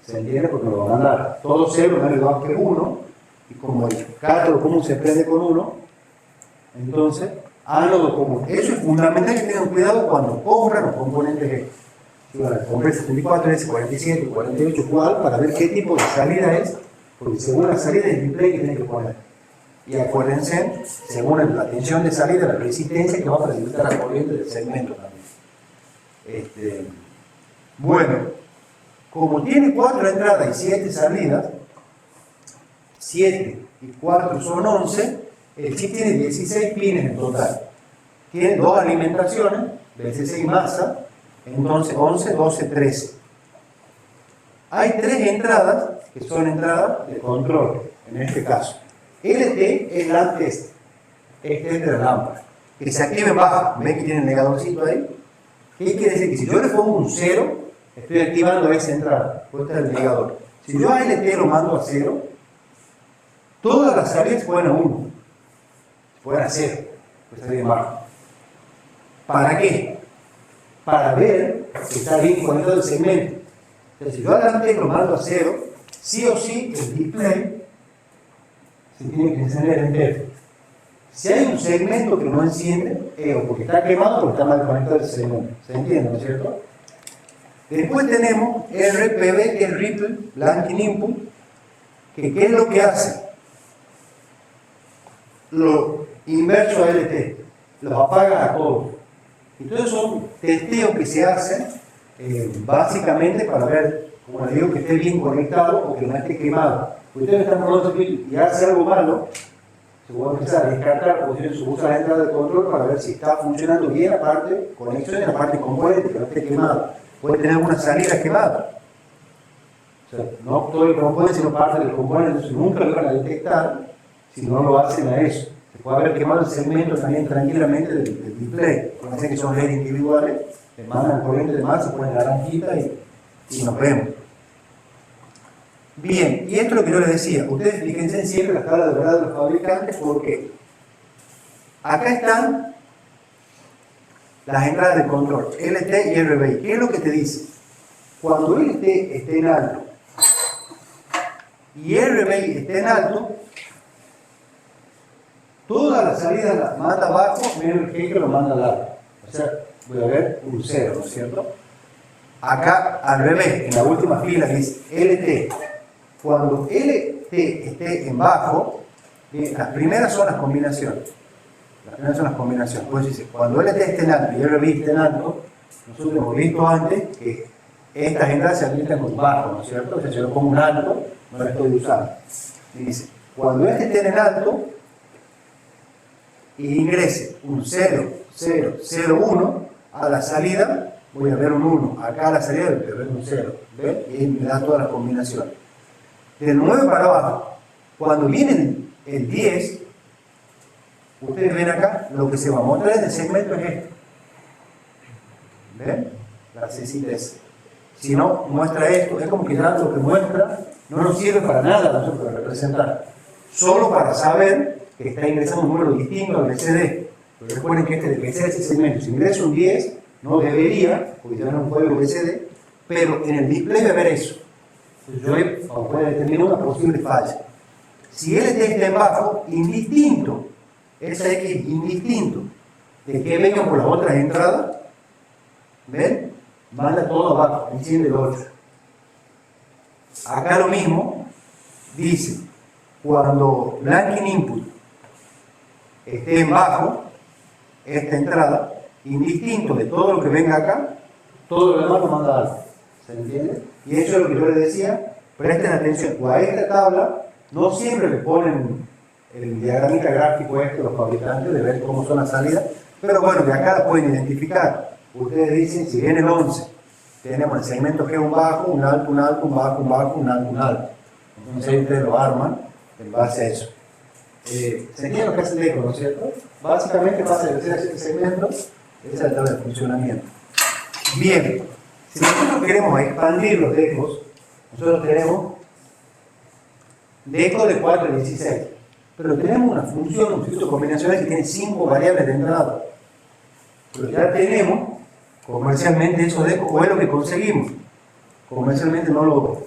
¿Se entiende? Porque me lo va a mandar todo 0 menos igual que 1, y como el cátodo común se prende con 1, entonces ánodo común. Eso es fundamental que tengan cuidado cuando compran los componentes estos. Si van a comprar 74, S47, 48, ¿cuál? Para ver qué tipo de salida es, porque según la salida del display que tienen que poner. Y acuérdense, según la tensión de salida, la resistencia que va a facilitar la corriente del segmento también. Bueno, como tiene 4 entradas y 7 salidas, 7 y 4 son 11, el chip tiene 16 pines en total. Tiene 2 alimentaciones, BCC y masa, entonces 11, 12, 13. Hay 3 entradas que son entradas de control, en este caso. LT es la antes, este es de la lámpara, que se activa en baja. ¿Ven que tiene el negadorcito ahí? ¿Qué quiere decir? Que si yo le pongo un 0, estoy activando esa entrada, pues está el negador. Si yo a LT lo mando a 0, todas las salidas se ponen a 1, se ponen a 0, pues está bien bajo. ¿Para qué? Para ver que está bien conectado el segmento. Entonces, si yo adelante lo mando a 0, sí o sí el display se tiene que encender entero. Si hay un segmento que no enciende, es o porque está quemado o porque está mal conectado el segmento. ¿Se entiende, no es cierto? Después tenemos RPB, que es Ripple Blanking Input, que ¿qué es lo que hace? Lo inverso a LT, los apaga a todos. Entonces son testeos que se hacen básicamente para ver, como les digo, que esté bien conectado o que no esté quemado. Ustedes están probando aquí y hace algo malo, se puede empezar a descartar o se usa la entrada de control para ver si está funcionando bien la parte conexión y la parte componente, que no esté quemado. Puede tener alguna salida quemada. O sea, no todo el componente, sino parte del componente, entonces nunca lo van a detectar si no lo hacen a eso. Se puede haber quemado el segmento también tranquilamente del display. Conocen que son LED individuales, le mandan corriente de masa, se ponen naranjita y nos vemos. Bien, y esto es lo que yo les decía. Ustedes fíjense siempre la tabla de verdad de los fabricantes, porque acá están las entradas de control, LT y RBI. ¿Qué es lo que te dice? Cuando LT esté en alto y RBI esté en alto, todas las salidas las manda abajo, menos el que lo manda al alto. O sea, voy a ver un 0, ¿no es cierto? Acá al revés, en la última fila dice LT. Cuando LT esté en bajo, las primeras son las combinaciones. Pues dice, cuando LT esté en alto y RBI esté en alto, nosotros hemos visto antes que estas entradas se habilitan con bajo, ¿no es cierto? O sea, si yo pongo un alto, no la estoy usando. Y dice, cuando este esté en alto y ingrese un 0, 0, 0, 1, a la salida voy a ver un 1. Acá a la salida voy a ver un 0. ¿Ven? Y me da todas las combinaciones. Del 9 para abajo, cuando viene el 10, ustedes ven acá, lo que se va a mostrar en el segmento es esto. ¿Ven? La cecita es. Si no muestra esto, es como que ya lo que muestra no nos sirve para nada nosotros para representar. Solo para saber que está ingresando un número distinto al BCD. Pero recuerden que este de BCD es el segmento. Si ingresa un 10, no debería, porque ya no es un código BCD, pero en el display va a ver eso. Entonces yo puedo determinar una posible falla. Si LT está en bajo, indistinto, esa X indistinto de que vengan por las otras entradas, ¿ven? Manda todo abajo, enciende el 8. Acá lo mismo, dice, cuando Blanking Input esté en bajo, esta entrada, indistinto de todo lo que venga acá, todo lo demás lo manda algo. ¿Se entiende? Y eso es lo que yo les decía, presten atención, o a esta tabla, no siempre le ponen el diagramita gráfico este los fabricantes de ver cómo son las salidas, pero bueno, de acá la pueden identificar. Ustedes dicen, si viene el 11, tenemos el segmento que es un bajo, un alto, un alto, un bajo, un bajo, un alto, un alto. Entonces ustedes lo arman en base a eso. ¿Se entiende lo que hace el DECO, no es cierto? Básicamente pasa de ser ese segmento, esa es la tabla de funcionamiento. Bien, si nosotros queremos expandir los DECOs, nosotros tenemos DECO de 4 a 16, pero tenemos una función, un circuito combinacional que tiene 5 variables de entrada. Pero ya tenemos comercialmente esos DECO, o es lo que conseguimos. Comercialmente no lo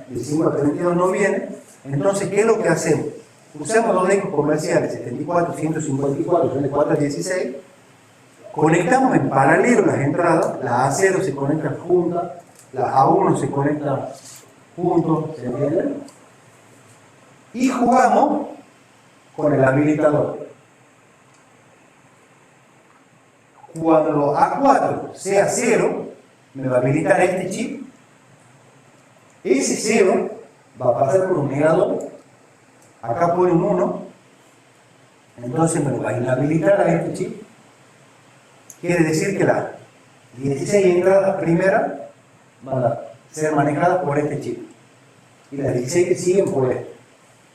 de 5 a 32 no viene. Entonces, ¿qué es lo que hacemos? Usamos dos DECOs comerciales, 74, 154, son de 4 a 16. Conectamos en paralelo las entradas, la A0 se conecta junta, la A1 se conecta juntos, ¿se entiende? Y jugamos con el habilitador. Cuando A4 sea 0, me va a habilitar este chip. Ese 0 va a pasar por un negador. Acá pone un 1. Entonces me va a inhabilitar a este chip. Quiere decir que las 16 entradas primeras van a ser manejadas por este chip. Y las 16 que siguen por este.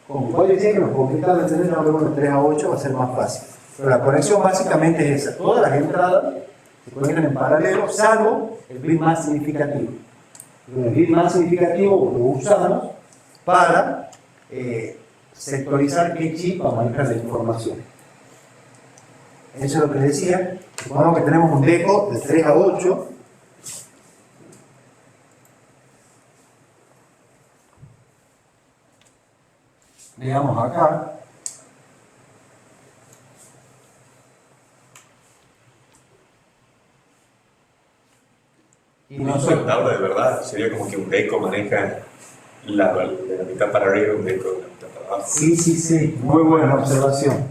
Como puede decir que nos complicado entender, no vemos de 3 a 8 va a ser más fácil. Pero la conexión básicamente es esa. Todas las entradas se conectan en paralelo, salvo el bit más significativo. El bit más significativo lo usamos para sectorizar qué chip va a manejar la información. Eso es lo que decía. Supongamos que tenemos un DECO de 3 a 8. Veamos acá. Y no soy tabla de verdad, sería como que un DECO maneja de la mitad para arriba y un DECO de la mitad para abajo. Sí, muy buena observación.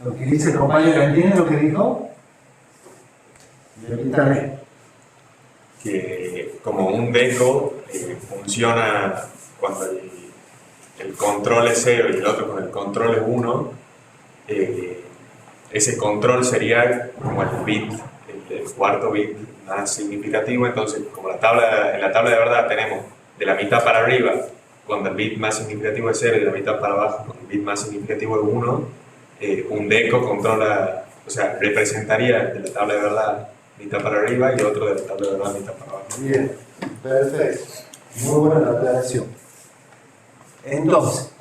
Lo que dice el compañero, ¿entiende lo que dijo? Repítame. Que como un DECO funciona cuando el control es 0 y el otro con el control es 1, ese control sería como el bit, el cuarto bit más significativo. Entonces, como en la tabla de verdad tenemos de la mitad para arriba cuando el bit más significativo es 0 y de la mitad para abajo cuando el bit más significativo es 1, un DECO controla, o sea, representaría de la tabla de verdad mitad para arriba y otro de la tabla de verdad mitad para abajo. Bien, perfecto. Muy buena la aclaración. Entonces,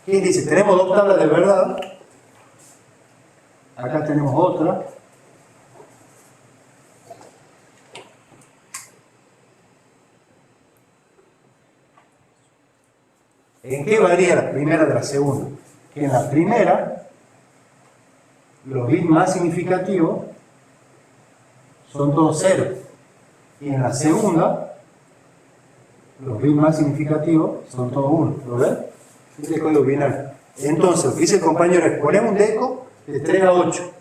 ¿quién dice? Tenemos dos tablas de verdad. Acá tenemos otra. ¿En qué varía la primera de la segunda? Que en la primera, los bits más significativos son todos 0. Y en la segunda, los bits más significativos son todos 1. ¿Lo ven? Este es el código binario. Entonces, lo que dice el compañero es ponemos un DECO de 3 a 8,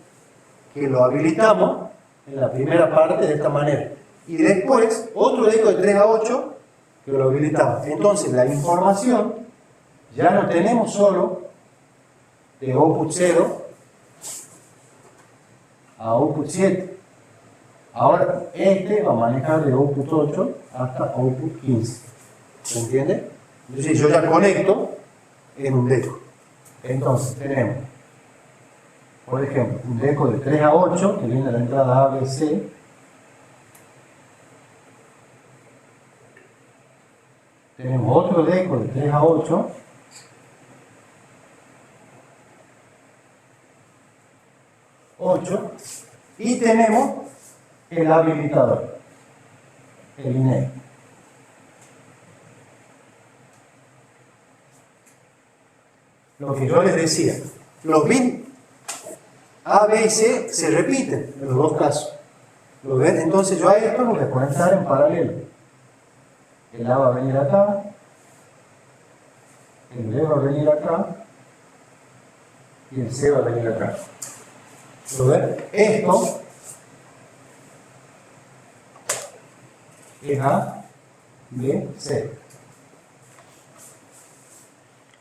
que lo habilitamos en la primera parte de esta manera. Y después, otro DECO de 3 a 8, que lo habilitamos. Entonces, la información ya no tenemos solo de output 0 a output 7. Ahora este va a manejar de output 8 hasta output 15. ¿Se entiende? Entonces yo ya conecto en un DECO. Entonces tenemos, por ejemplo, un DECO de 3 a 8 que viene de la entrada A, B, C. Tenemos otro DECO de 3 a 8. Y tenemos el habilitador, el INE. Lo que yo les decía, los bits A, B y C se repiten en los dos casos. ¿Lo ven? Entonces yo a esto lo voy a conectar en paralelo. El A va a venir acá, el B va a venir acá y el C va a venir acá. ¿Lo ven? Esto es A, B, C.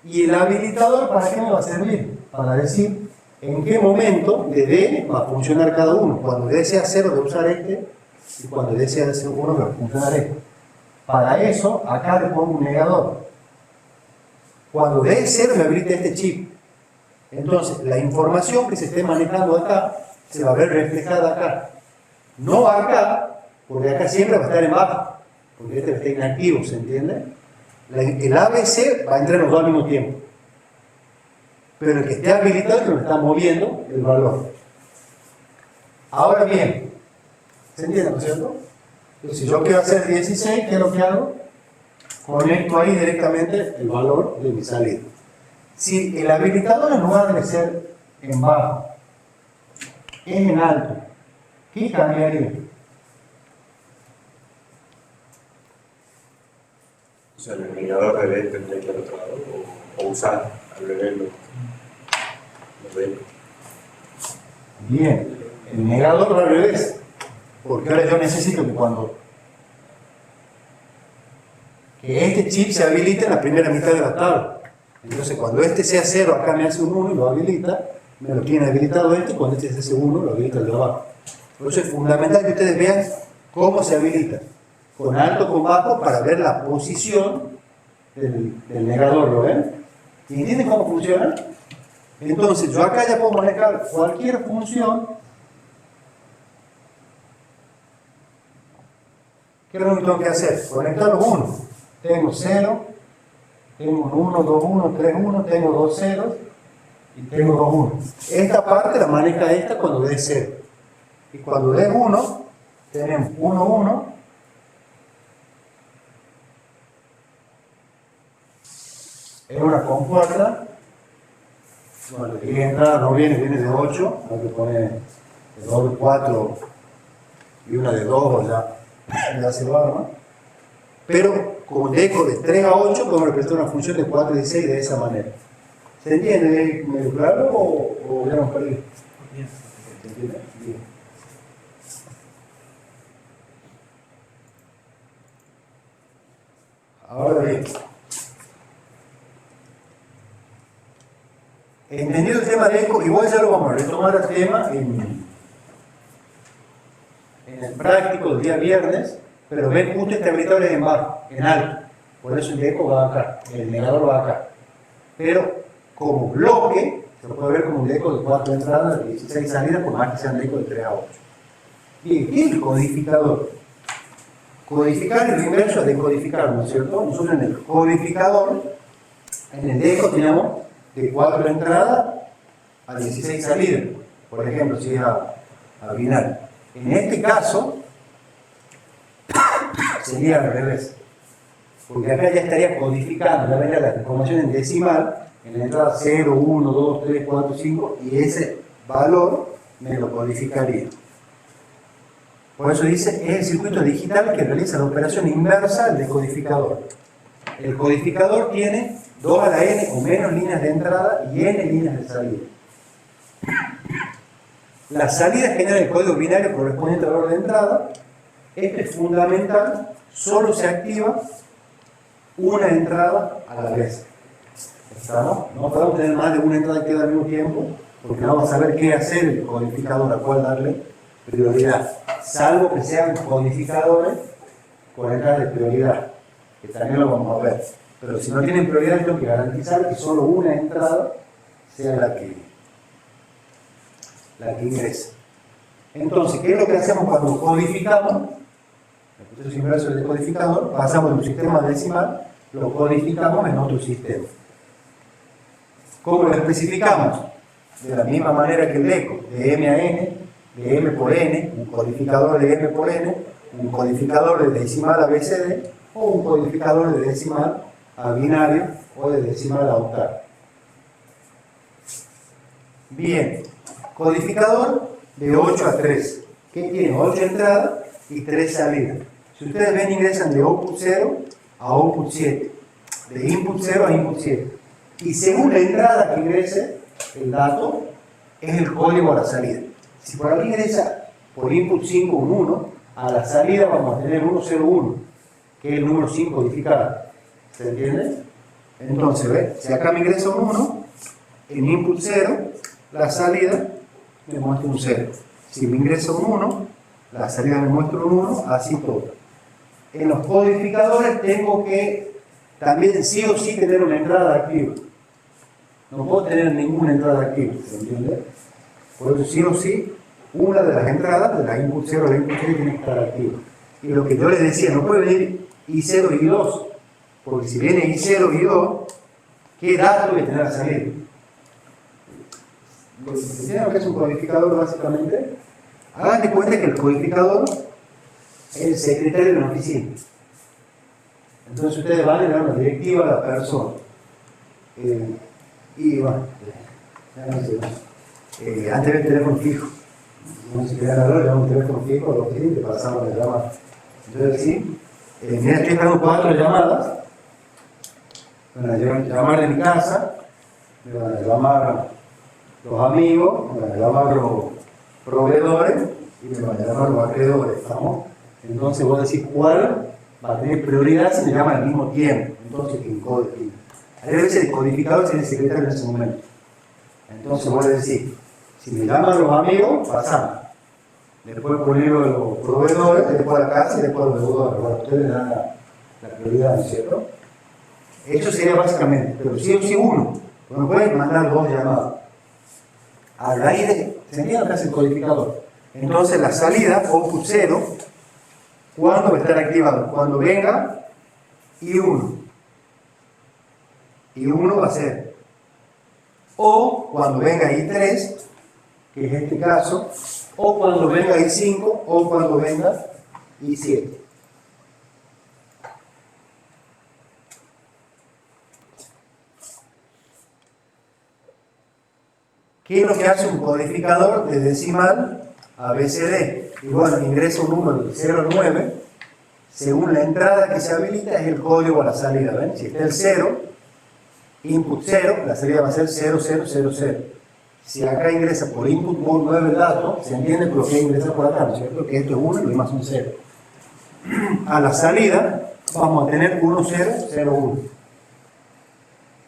¿Y el habilitador para qué me va a servir? Para decir en qué momento de D va a funcionar cada uno. Cuando D sea 0 voy a usar este, y cuando D sea 1 va a funcionar este. Para eso, acá le pongo un negador. Cuando D es 0 me habilita este chip. Entonces, la información que se esté manejando acá se va a ver reflejada acá. No acá, porque acá siempre va a estar en baja, porque este está inactivo, ¿se entiende? El ABC va a entrar los dos al mismo tiempo. Pero el que esté habilitado es que me está moviendo el valor. Ahora bien, ¿se entiende, no es cierto? Entonces, si yo quiero hacer 16, ¿qué es lo que hago? Conecto ahí directamente el valor de mi salida. Si el habilitador en lugar de ser en bajo es en alto, ¿qué cambiaría? O sea, el negador de D tendría que ir al otro lado o usar al revés los D. Bien, el negador va al revés, porque ahora yo necesito que este chip se habilite en la primera mitad de la tabla. Entonces, cuando este sea 0, acá me hace un 1 y lo habilita, me lo tiene habilitado este, cuando este se hace 1, lo habilita el de abajo. Entonces, es fundamental que ustedes vean cómo se habilita, con alto, con bajo, para ver la posición del negador, ¿lo ven? ¿Y entienden cómo funciona? Entonces, yo acá ya puedo manejar cualquier función. ¿Qué es lo que tengo que hacer? Conectar los 1. Tengo 0, tengo un 1, 2, 1, 3, 1, tengo 2 ceros y tengo 2, 1. Esta parte la maneja esta cuando dé 0. Y cuando dé 1, tenemos 1, 1. Es una compuerta. Bueno, aquí la entrada no viene de 8. Hay que poner de 2 de 4 y una de 2 o ya se lo arma. Pero como dejo de 3 a 8, podemos representar una función de 4 y 16 de esa manera. ¿Se entiende? ¿Es medio claro o ya nos perdí? ¿Se entiende? Bien. Ahora bien, entendido el tema de eco, igual ya lo vamos a retomar el tema en el práctico del día viernes, pero ven, justo este habilitador es en bajo, en alto, por eso el de eco va acá, el negador va acá. Pero como bloque, se lo puede ver como un eco de 4 entradas, de 16 salidas, por más que sean eco de 3 a 8. Bien, ¿qué es el codificador? Codificar es lo inverso de decodificar, ¿no es cierto? Nosotros en el codificador, en el eco tenemos de 4 entradas a 16 salidas, por ejemplo, si es a binario. En este caso, sería al revés, porque acá ya estaría codificando, ya vería la información en decimal, en la entrada 0, 1, 2, 3, 4, 5, y ese valor me lo codificaría. Por eso dice, es el circuito digital que realiza la operación inversa del decodificador. El codificador tiene 2 a la n o menos líneas de entrada y n líneas de salida. La salida genera el código binario correspondiente al valor de entrada. Este es fundamental, solo se activa una entrada a la vez. ¿Estamos? No podemos tener más de una entrada que queda al mismo tiempo, porque no vamos a saber qué hacer el codificador, a cuál darle prioridad, salvo que sean codificadores con entradas de prioridad, que también lo vamos a ver. Pero si no tienen prioridad, tengo que garantizar que solo una entrada sea la que ingrese. Entonces, ¿qué es lo que hacemos cuando codificamos? El proceso inverso del decodificador, pasamos de un sistema decimal, lo codificamos en otro sistema. ¿Cómo lo especificamos? De la misma manera que el eco, de m a n, de m por n, un codificador de m por n, un codificador de decimal a BCD, o un codificador de decimal a binario o de decimal a octavo. Bien, codificador de 8 a 3, que tiene 8 entradas y 3 salidas. Si ustedes ven, ingresan de output 0 a output 7, de input 0 a input 7. Y según la entrada que ingrese el dato, es el código a la salida. Si por aquí ingresa por input 5 un 1, a la salida vamos a tener 1, 0, 1, que es el número 5 codificado. ¿Se entiende? Entonces, ¿ves? Si acá me ingresa un 1, en input 0, la salida me muestra un 0. Si me ingresa un 1, la salida me muestra un 1, así todo. En los codificadores tengo que también sí o sí tener una entrada activa. No puedo tener ninguna entrada activa, ¿se entiende? Por eso sí o sí, una de las entradas de la input 0 a la input 3 tiene que estar activa. Y lo que yo les decía, no puede venir I0 y 2, porque si viene I0 y 2, ¿qué dato voy a tener a salir? ¿Entienden lo que es un codificador básicamente? Hagan de cuenta que el codificador es el secretario de la oficina. Entonces ustedes van y le dan una directiva a la persona. Y bueno, antes del teléfono fijo. No se quedan hablar, le damos un teléfono fijo a los que te pasamos la llamada. Entonces sí, mira, estoy esperando 4 llamadas. Me van a llamar de mi casa, me van a llamar los amigos, me van a llamar los proveedores y me van a llamar los acreedores. ¿Estamos? Entonces voy a decir cuál va a tener prioridad si me llama al mismo tiempo. Entonces, ¿quién codifica? Hay veces el codificador tiene el secretario en ese momento. Entonces voy a decir, si me llaman los amigos, pasamos. Después ponemos los proveedores, después la casa y después los deudores. Bueno, ustedes le dan la prioridad, ¿no es cierto? Eso sería básicamente, pero sí o sí uno. Bueno, pueden mandar 2 llamadas. A raíz de, ¿se entiende lo que hace el codificador? Entonces la salida, output 0, ¿cuándo va a estar activado? Cuando venga I1. I1 va a ser. O cuando venga I3, que es este caso, o cuando venga I5, o cuando venga I7. ¿Qué es lo que hace un codificador de decimal a BCD? Y bueno, ingresa un número de 0 al 9, según la entrada que se habilita es el código a la salida. ¿Ven? Si está el 0, input 0, la salida va a ser 0, 0, 0, 0. Si acá ingresa por input 9 el dato, se entiende por qué ingresa por acá, ¿no es cierto? Que esto es 1 y lo demás un 0. A la salida vamos a tener 1, 0, 0, 1.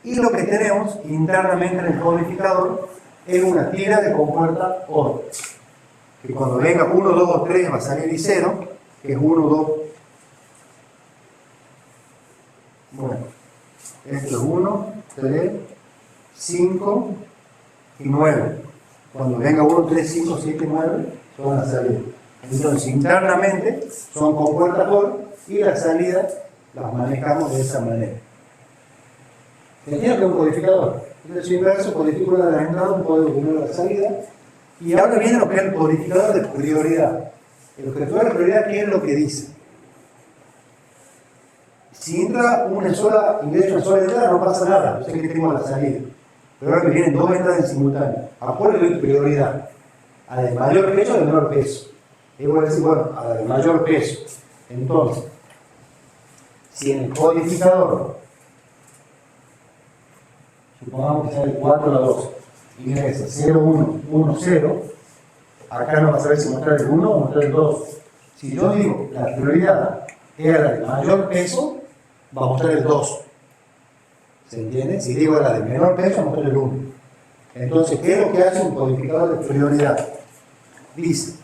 Y lo que tenemos internamente en el codificador es una tira de compuerta OR. Que cuando venga 1, 2 o 3 va a salir I0, que es 1, 2. Bueno, esto es 1, 3, 5 y 9. Cuando venga 1, 3, 5, 7, 9, son las salidas. Entonces, internamente son compuertas OR y las salidas las manejamos de esa manera. ¿Se entiende que es un codificador? Entonces, inverso, codifico una de las entradas, un código de una de las salidas. Y ahora viene lo que es el codificador de prioridad. El codificador de prioridad, ¿qué es lo que dice? Si entra una sola, ingresa una sola entrada, no pasa nada. Yo sé que tengo la salida. Pero ahora me vienen 2 entradas en simultáneo. ¿A cuál le doy prioridad? ¿A la de mayor peso o a la de menor peso? Y voy a decir, bueno, a la de mayor peso. Entonces, si en el codificador, supongamos que sea el 4 a la 12, ingresa 0, 1, 1, 0, acá no va a saber si mostrar el 1 o mostrar el 2. Si yo digo la prioridad era la de mayor peso, va a mostrar el 2. ¿Se entiende? Si digo la de menor peso, va a mostrar el 1. Entonces, ¿qué es lo que hace un codificador de prioridad? Dice,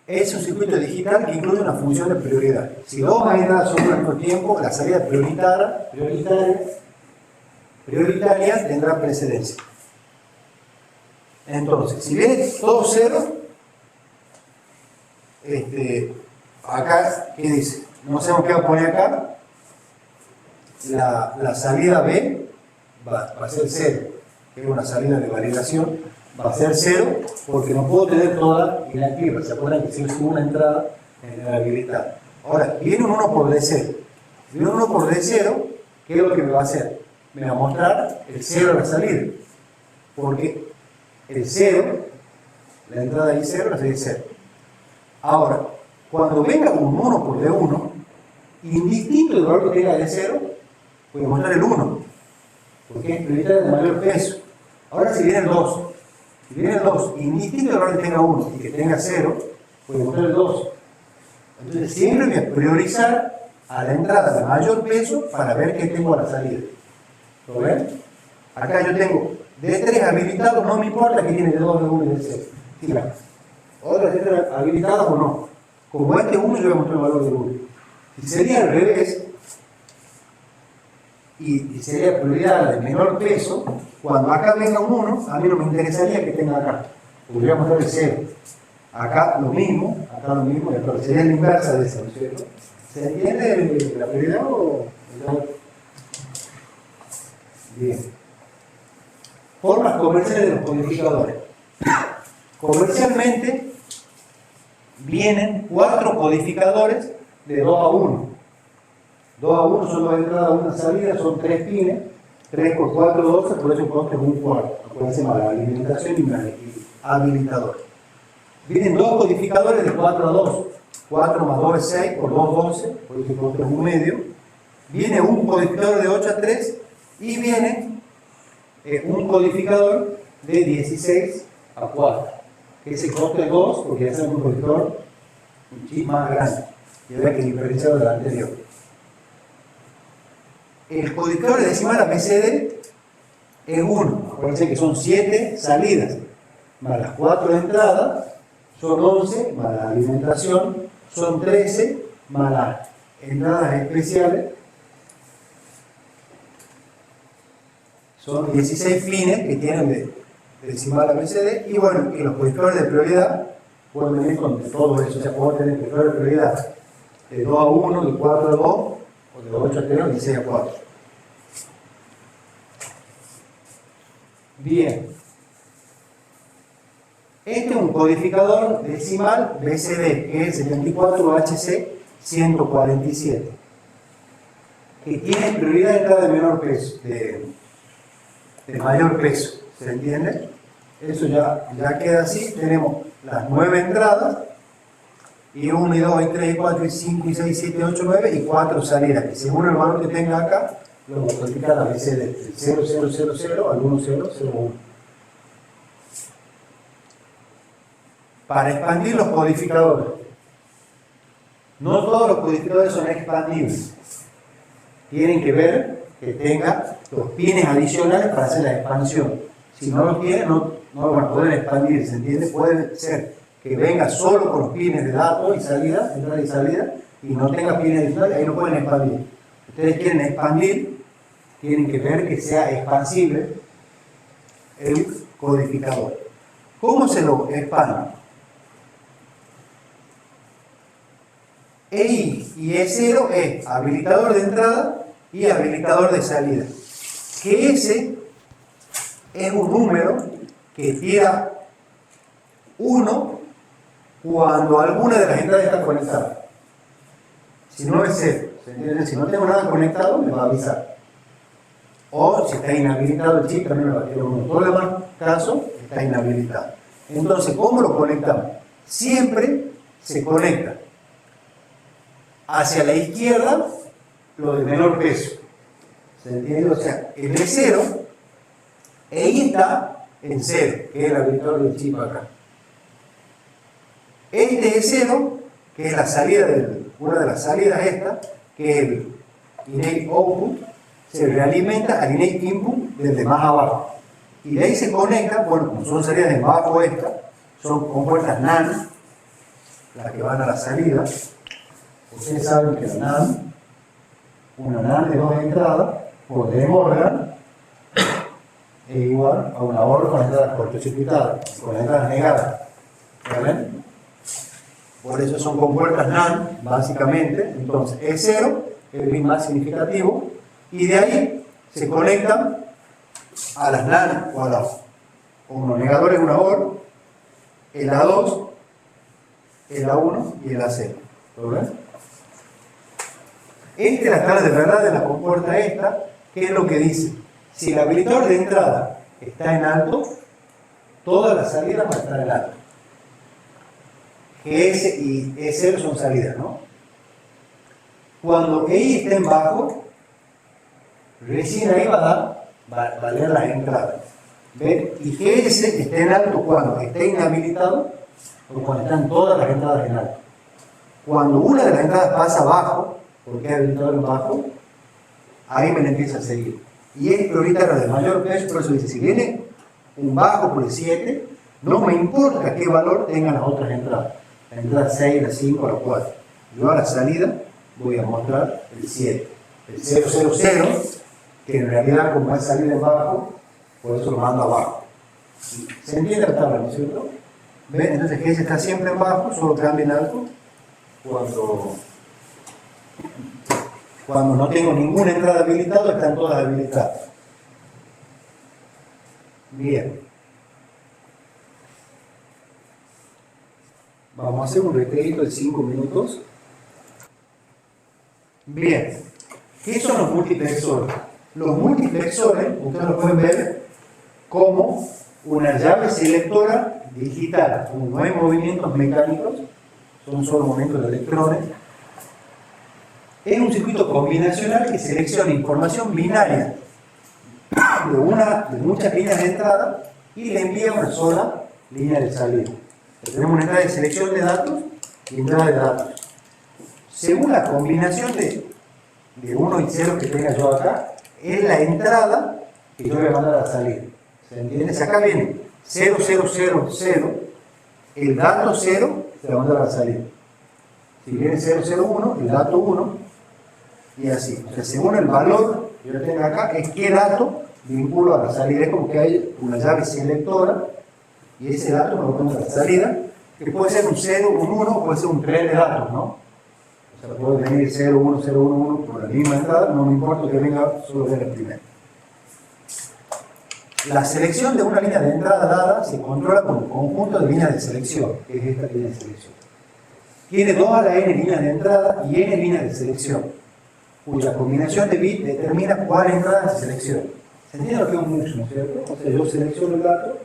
es un circuito digital que incluye una función de prioridad. Si 2 entradas son al mismo tiempo, la salida prioritaria tendrá precedencia. Entonces, si viene todo 0, acá, ¿qué dice? No sabemos qué va a poner acá. La salida B va a ser 0, que es una salida de validación. Va a ser 0 porque no puedo tener toda inactiva. ¿Se acuerdan que si es una entrada en la habilidad? Ahora, viene un 1 por D0. Viene un 1 por D0, ¿qué es lo que me va a hacer? Me va a mostrar el 0 a la salida. Porque el 0, la entrada I 0, la salida es 0. Ahora, cuando venga un 1 por D1, indistinto del valor que tenga D0, voy a mostrar el 1. Porque es prioritaria de mayor peso. Ahora si viene el 2, si viene el 2, indistinto del orden que tenga 1 y que tenga 0, puede buscar el 2. Entonces siempre voy a priorizar a la entrada de mayor peso para ver qué tengo a la salida. ¿Lo ven? Acá yo tengo D3 habilitados, no me importa que tiene D2, D1 y D0. Fíjate. Otras D3 habilitadas o no. Como este 1, yo voy a mostrar el valor del 1. Si sería al revés, y sería prioridad la de menor peso, cuando acá venga un 1, a mí no me interesaría que tenga acá. Porque voy a mostrar el 0. Acá lo mismo, y acá sería la inversa de eso, ¿no es cierto? ¿Se entiende la prioridad o no? Bien. Formas comerciales de los codificadores. Comercialmente vienen 4 codificadores de 2 a 1. 2 a 1 son 2 entradas, 1 salida, son 3 pines, 3 por 4, 12, por eso el coste es un cuarto. Acuérdense más, la alimentación y habilitador. Vienen 2 codificadores de 4 a 2. 4 más 2 es 6, por 2, 12, por eso el coste es un medio. Viene un codificador de 8 a 3 y viene un codificador de 16 a 4, que es el coste 2, porque es un codificador un chip más grande, y ve que diferenciado del anterior. El codificador de decimal ABCD es 1, acuérdense que son 7 salidas, más las 4 de entrada, son 11, más la alimentación, son 13, más las entradas especiales, son 16 fines que tienen de decimal ABCD, y bueno, y los codificadores de prioridad pueden venir con todo eso, o sea, puedo tener codificadores de prioridad de 2 a 1, de 4 a 2, o de 8 a 3, o de 6 a 4. Bien. Este es un codificador decimal BCD, que es el 74HC147, que tiene prioridad de entrada de menor peso, de mayor peso, ¿se entiende? Eso ya queda así. Tenemos las 9 entradas, y 1, y 2, y 3, y 4, y 5, y 6, y 7, y 8, 9, y 4 salidas, que según el valor que tenga acá, lo vamos a codificar a BCD, del 0000 al 1001. Para expandir los codificadores, no todos los codificadores son expandibles. Tienen que ver que tenga los pines adicionales para hacer la expansión. Si no los tiene, no lo van a poder expandir, ¿se entiende? Puede ser que venga solo con los pines de datos y salida, entrada y salida, y no tenga pines adicionales, ahí no pueden expandir. Ustedes quieren expandir, tienen que ver que sea expansible el codificador. ¿Cómo se lo expande? EI y E0 es habilitador de entrada y habilitador de salida. Que ese es un número que tira 1 cuando alguna de las entradas está conectada. Si no es 0, ¿se entiende? Si no tengo nada conectado, me va a avisar. O si está inhabilitado el chip, también me va a tirar 1. En todos los demás casos está inhabilitado. Entonces, ¿cómo lo conectamos? Siempre se conecta hacia la izquierda lo de menor peso. ¿Se entiende? O sea, el de 0, ahí está en 0, que es el habilitador del chip acá. Este es 0, que es la salida una de las salidas esta, que es el innate output, se realimenta al innate input desde más abajo. Y de ahí se conecta, bueno, como son salidas de bajo esta, son compuertas NAND, las que van a la salida. Ustedes saben que la NAND, una NAND de 2 entradas, por De Morgan, es igual a una OR con entradas cortocircuitadas, con entradas negadas. ¿Ven? Por eso son compuertas NAND, básicamente. Entonces, E0 es el bit más significativo, y de ahí se conectan a las NAND o a los negadores, una OR, el A2, el A1 y el A0. ¿Lo ven? Esta es la escala de verdad de la compuerta esta, que es lo que dice: si el habilitador de entrada está en alto, todas las salidas van a estar en alto. GS y E0 son salidas, ¿no? Cuando EI está en bajo, recién ahí va a leer las entradas. ¿Ven? Y GS está en alto cuando esté inhabilitado o cuando están todas las entradas en alto. Cuando una de las entradas pasa abajo, porque es habilitado en bajo, ahí me la empieza a seguir. Y es prioritario de mayor peso, por eso dice, si viene un bajo por el 7, no me importa qué valor tengan las otras entradas. La entrada 6, la 5, la 4. Yo a la salida voy a mostrar el 7. El 000, que en realidad como es salida en bajo, por eso lo mando abajo. ¿Se entiende la tabla, no es cierto? ¿Ven? Entonces que ese está siempre en bajo, solo cambia en alto cuando no tengo ninguna entrada habilitada, están todas habilitadas. Bien. Vamos a hacer un recreito de 5 minutos. Bien. ¿Qué son los multiplexores? Los multiplexores, ustedes lo pueden ver como una llave selectora digital, como no hay movimientos mecánicos, son solo movimientos de electrones. Es un circuito combinacional que selecciona información binaria de muchas líneas de entrada y le envía una sola línea de salida. Tenemos una entrada de selección de datos y entrada de datos. Según la combinación de 1 y 0 que tenga yo acá, es la entrada que yo voy a mandar a la salida. ¿Se entiende? Si acá viene 0, 0, 0, 0, el dato 0 se va a mandar a la salida. Si viene 0, 0, 1, el dato 1, y así. O sea, según el valor que yo tenga acá, es qué dato vinculo a la salida. Es como que hay una llave selectora y ese dato me lo pongo a la salida, que puede ser un 0, un 1, puede ser un tren de datos, ¿no? O sea, puede venir 0, 1, 0, 1, 1 por la misma entrada, no me importa que venga solo de la primera. La selección de una línea de entrada dada se controla con un conjunto de líneas de selección, que es esta línea de selección. Tiene 2 a la n líneas de entrada y n líneas de selección, cuya combinación de bits determina cuál entrada se selecciona. ¿Se entiende lo que es un MUX, no es cierto? O sea, yo selecciono el dato,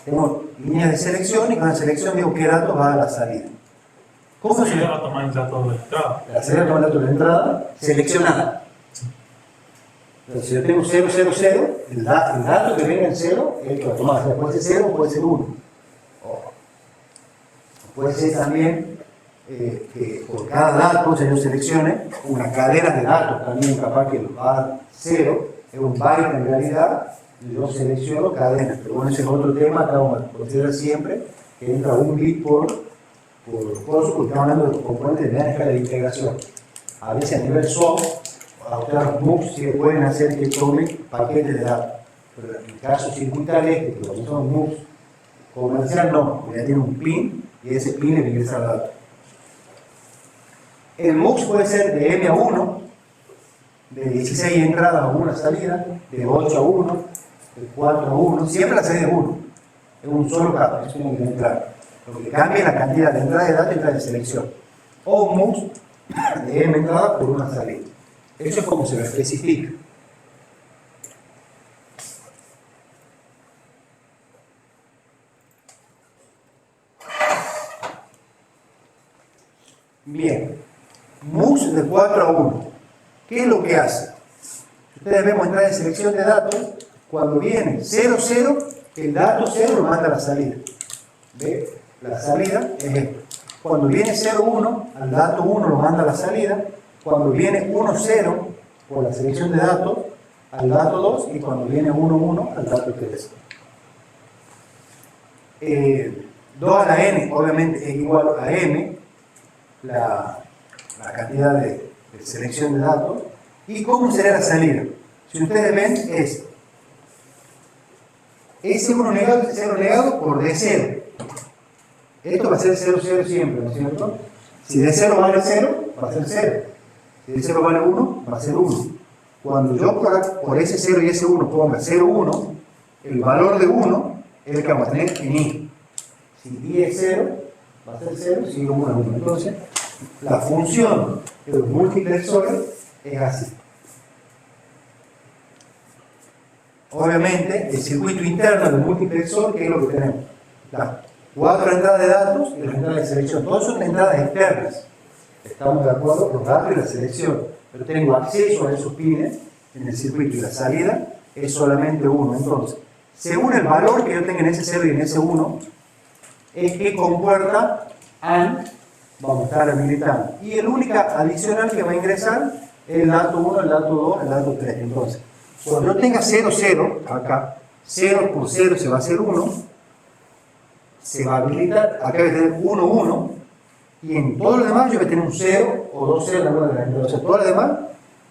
tengo líneas de selección y con la selección digo qué dato va a la salida. ¿Cómo se va a tomar el dato de la entrada? La salida toma el dato de la entrada seleccionada. Entonces, si yo tengo 0, 0, 0, el dato que venga en 0 es el que va a tomar. O sea, puede ser 0 o puede ser 1. Puede ser también que por cada dato, o sea, yo seleccione una cadena de datos también, capaz que va a 0, es un byte en realidad, y yo selecciono cadenas. Pero bueno, ese es otro tema, acá vamos a considerar siempre que entra un bit por coso, porque estamos hablando de los componentes de la escala de integración. A veces a nivel soft, a ustedes los MUX sí pueden hacer que tomen paquetes de datos. Pero en el caso circuital que cuando son MUX comercial no, ya tiene un pin y ese pin le ingresa al dato. El MUX puede ser de M a 1, de 16 entradas a 1 salida, de 8 a 1, de 4 a 1, siempre la salida es 1. Es un solo cable, eso tiene que entrar. Lo que cambia es la cantidad de entrada de datos y entrada de selección. O un MUX de M entradas por una salida. Eso es como se lo especifica. Bien, MUX de 4 a 1. ¿Qué es lo que hace? Ustedes vemos entrada de selección de datos. Cuando viene 0, 0, el dato 0 lo manda a la salida. ¿Ve? La salida es esto. Cuando viene 0, 1, al dato 1 lo manda a la salida. Cuando viene 1, 0, por la selección de datos, al dato 2. Y cuando viene 1, 1, al dato 3. 2 a la n, obviamente, es igual a m, la cantidad de selección de datos. ¿Y cómo será la salida? Si ustedes ven, es S1 negado, S0 negado por D0. Esto va a ser 0, 0 siempre, ¿no es cierto? Si D0 vale 0, va a ser 0. Si D0 vale 1, va a ser 1. Cuando yo por ese 0 y ese 1 ponga 0, 1, el valor de 1 es el que vamos a tener en I. Si I es 0, va a ser 0, si I es 1 es 1. Entonces, la función de los multiplexores es así. Obviamente, el circuito interno del multiplexor, ¿qué es lo que tenemos? Las 4 entradas de datos y las entradas de selección. Todas son entradas externas. Estamos de acuerdo, los datos y la selección. Pero tengo acceso a esos pines en el circuito y la salida es solamente 1. Entonces, según el valor que yo tenga en ese 0 y en ese 1, es que compuerta AND vamos a estar habilitando. Y el único adicional que va a ingresar es el dato 1, el dato 2, el dato 3. Entonces, cuando yo tenga 0, 0, acá, 0 por 0 se va a hacer 1, se va a habilitar, acá voy a tener 1, 1, y en todo lo demás yo voy a tener un 0 o 2 0 en alguna de las entradas. O sea, todo lo demás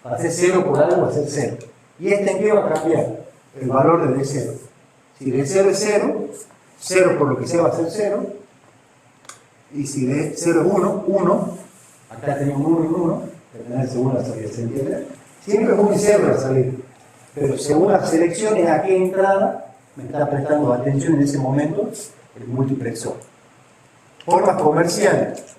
va a ser 0 por algo, va a ser 0. ¿Y este en qué va a cambiar? El valor de D0. Si D0 es 0, 0 por lo que sea va a ser 0, y si D0 es 1, 1, acá tenemos 1 y 1, que tener según la salida, ¿se entiende? Siempre es 1 y 0 la salida, pero según las selecciones a qué entrada me está prestando atención en ese momento el multiplexor. Formas comerciales.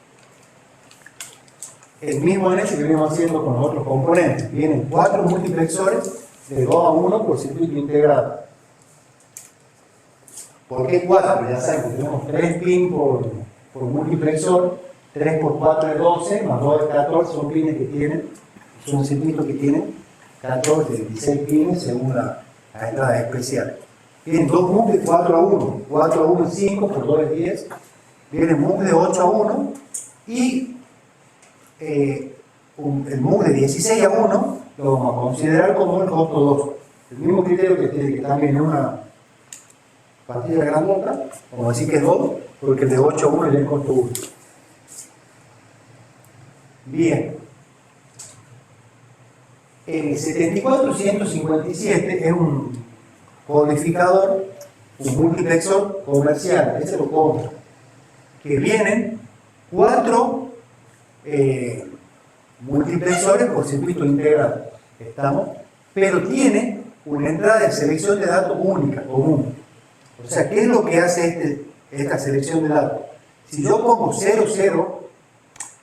El mismo anexo que venimos haciendo con los otros componentes. Vienen 4 multiplexores de 2 a 1 por circuito integrado. ¿Por qué 4? Ya saben que tenemos 3 pins por multiplexor, 3 por 4 es 12, más 2 es 14, son pines que tienen, son circuitos que tienen 14, 16 pines según la entrada especial. Vienen 2 MUX de 4 a 1, 4 a 1 es 5, por 2 es 10, vienen MUX de 8 a 1 y el MUX de 16 a 1 lo vamos a considerar como el costo 2. El mismo criterio que tiene que también en una partida grandota, vamos a decir que es 2, porque el de 8 a 1 es el costo 1. Bien. El 74157 es un codificador, un multiplexor comercial, ese lo compra, que vienen 4 multiplexores por circuito integrado, ¿estamos? Pero tiene una entrada de selección de datos única, común. O sea, ¿qué es lo que hace esta selección de datos? Si yo pongo 0, 0,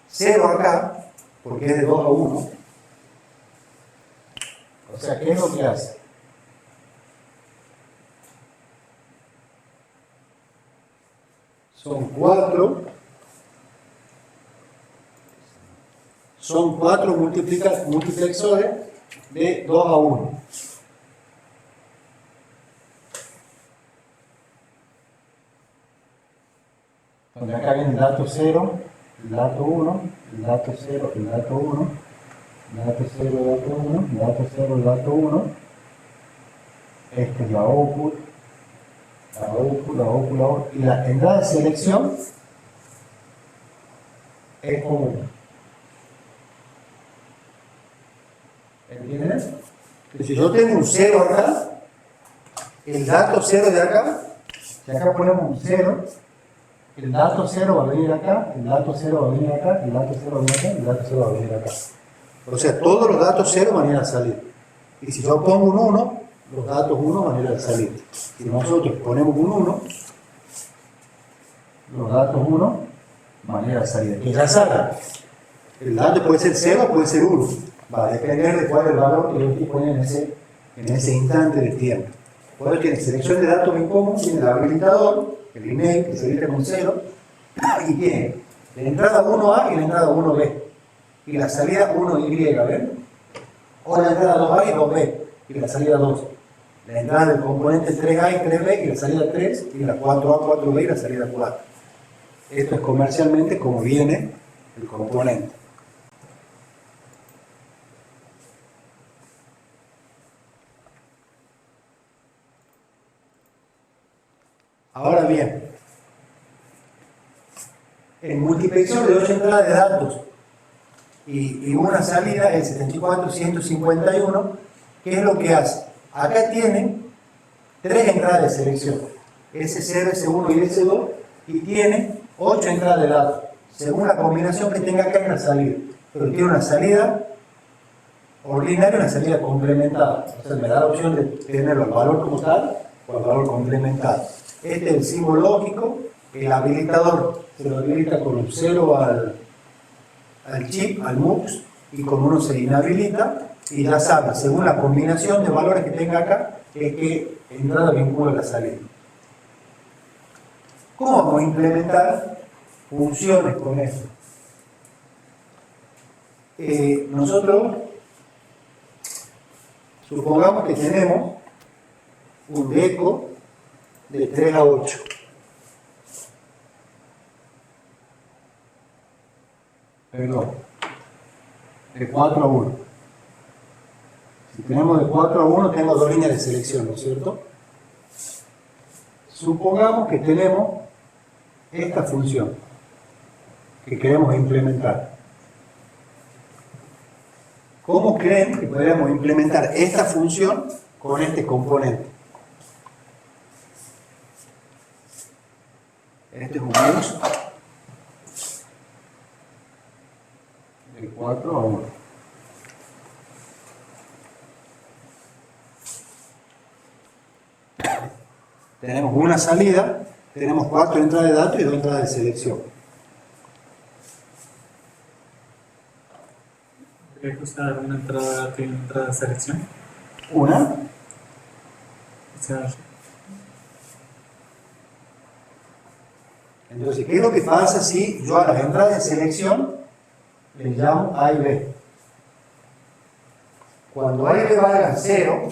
0 acá, porque es de 2 a 1, o sea, ¿qué es lo que hace? Son 4 multiplexores de 2 a 1. Donde acá viene el dato 0, el dato 1, el dato 0, el dato 1, el dato 0, el dato 1, el dato 0, el dato 1. Esta es la output, la output, la output, la output. Y la entrada de selección es común. ¿Entiendes? Si yo tengo un 0 acá, el dato 0 de acá, si acá ponemos un 0, el dato 0 va a venir acá, el dato 0 va a venir acá, el dato 0 va a venir acá, el dato 0 va a venir acá. O sea, todos los datos 0 van a ir a salir. Y si yo pongo un 1, los datos 1 van a ir a salir. Si nosotros ponemos un 1, los datos 1 van a ir a salir. Que ya saben, el dato puede ser 0 o puede ser 1. Va a depender de cuál es el valor que yo estoy poniendo en ese instante de tiempo. Por eso tiene selección de datos en común, tiene el habilitador, el email que se habilita con 0, y tiene la entrada 1A y la entrada 1B, y la salida 1Y, ¿ven? O la entrada 2A y 2B, y la salida 2. La entrada del componente 3A y 3B, y la salida 3, y la 4A, 4B y la salida 4. Esto es comercialmente como viene el componente. Ahora bien, el multiplexor de 8 entradas de datos y una salida, el 74151, ¿qué es lo que hace? Acá tiene 3 entradas de selección, S0, S1 y S2, y tiene 8 entradas de datos, según la combinación que tenga acá en la salida. Pero tiene una salida ordinaria y una salida complementada. O sea, me da la opción de tener el valor como tal o el valor complementado. Este es el símbolo lógico, el habilitador se lo habilita con un 0 al chip, al MUX, y con 1 se inhabilita, y ya sabe, según la combinación de valores que tenga acá, es que entrada vincula la salida. ¿Cómo vamos a implementar funciones con esto? Nosotros supongamos que tenemos un deco de 3 a 8. Perdón, de 4 a 1. Si tenemos de 4 a 1, tengo dos líneas de selección, ¿no es cierto? Supongamos que tenemos esta función que queremos implementar. ¿Cómo creen que podríamos implementar esta función con este componente? Este es un mux de 4 a 1. Tenemos una salida, tenemos 4 entradas de datos y 2 entradas de selección. ¿Habría que usar una entrada de datos y una entrada de selección? Una, O sea, entonces, ¿qué es lo que pasa si yo a las entradas de selección les llamo A y B? Cuando A y B valgan 0,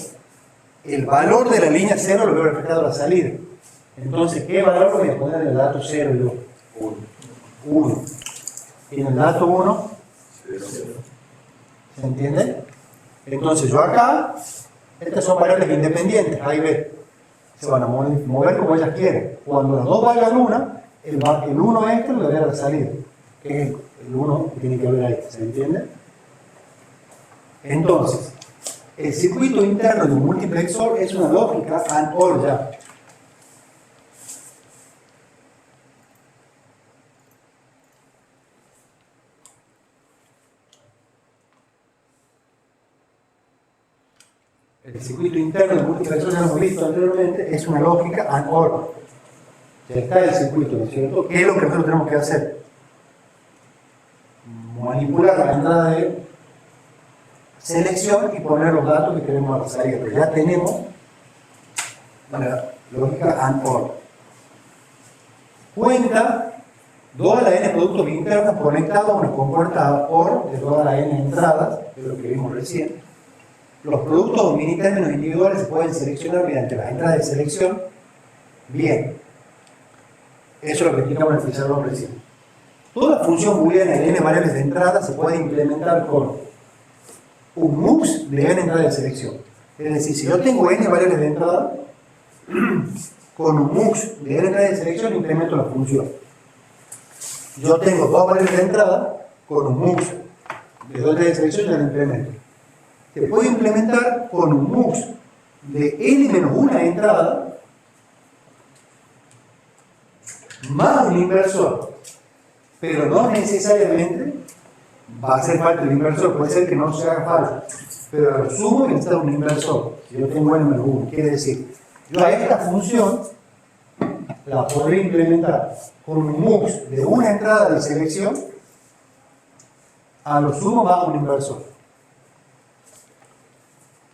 el valor de la línea 0 lo veo reflejado en la salida. Entonces, ¿qué valor voy a poner en el dato 0 yo? 1. Y en el dato 1, ¿se entiende? Entonces, yo acá, estas son variables independientes, A y B. Se van a mover como ellas quieren. Cuando las dos valgan 1, el 1 este lo voy a ver a la salida, que es el 1 que tiene que ver ahí, ¿se entiende? Entonces, el circuito interno de un multiplexor es una lógica AND OR ya. El circuito interno del multiplexor, ya lo hemos visto anteriormente, es una lógica AND OR. Ya está el circuito, ¿no es cierto? ¿Qué es lo que nosotros tenemos que hacer? Manipular la entrada de selección y poner los datos que queremos a la salida. Pero ya tenemos la lógica AND OR. Cuenta 2 a la n productos internos conectados a una compuerta OR de 2 a la n entradas, que es lo que vimos recién. Los productos o mini términos individuales se pueden seleccionar mediante las entradas de selección. Bien. Eso es lo que explicamos en el fichador recién. Toda función booleana de n variables de entrada se puede implementar con un mux de n entradas de selección. Es decir, si yo tengo n variables de entrada, con un mux de n entradas de selección implemento la función. Yo tengo 2 variables de entrada, con un mux de 2 entradas de selección ya la implemento. Se puede implementar con un mux de n menos una entrada más un inversor, pero no necesariamente va a hacer falta el inversor, puede ser que no se haga falta, pero a lo sumo necesita un inversor. Si yo tengo n menos 1, quiere decir, yo a esta función la podré implementar con un mux de una entrada de selección, a lo sumo va un inversor.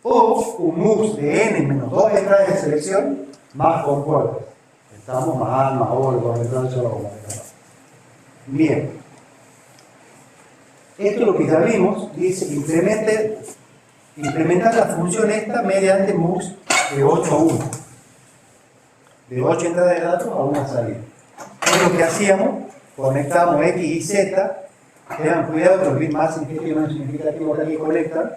O un mux de n menos 2 entradas de selección más compuertas. Estamos más O, 2 entradas, solo como entradas. Bien. Esto es lo que ya vimos, dice implementar la función esta mediante mux de 8 a 1. De 8 entradas de datos a una salida. Es lo que hacíamos, conectamos X y Z, tengan cuidado que los bits más significativos y menos significativos aquí conectan,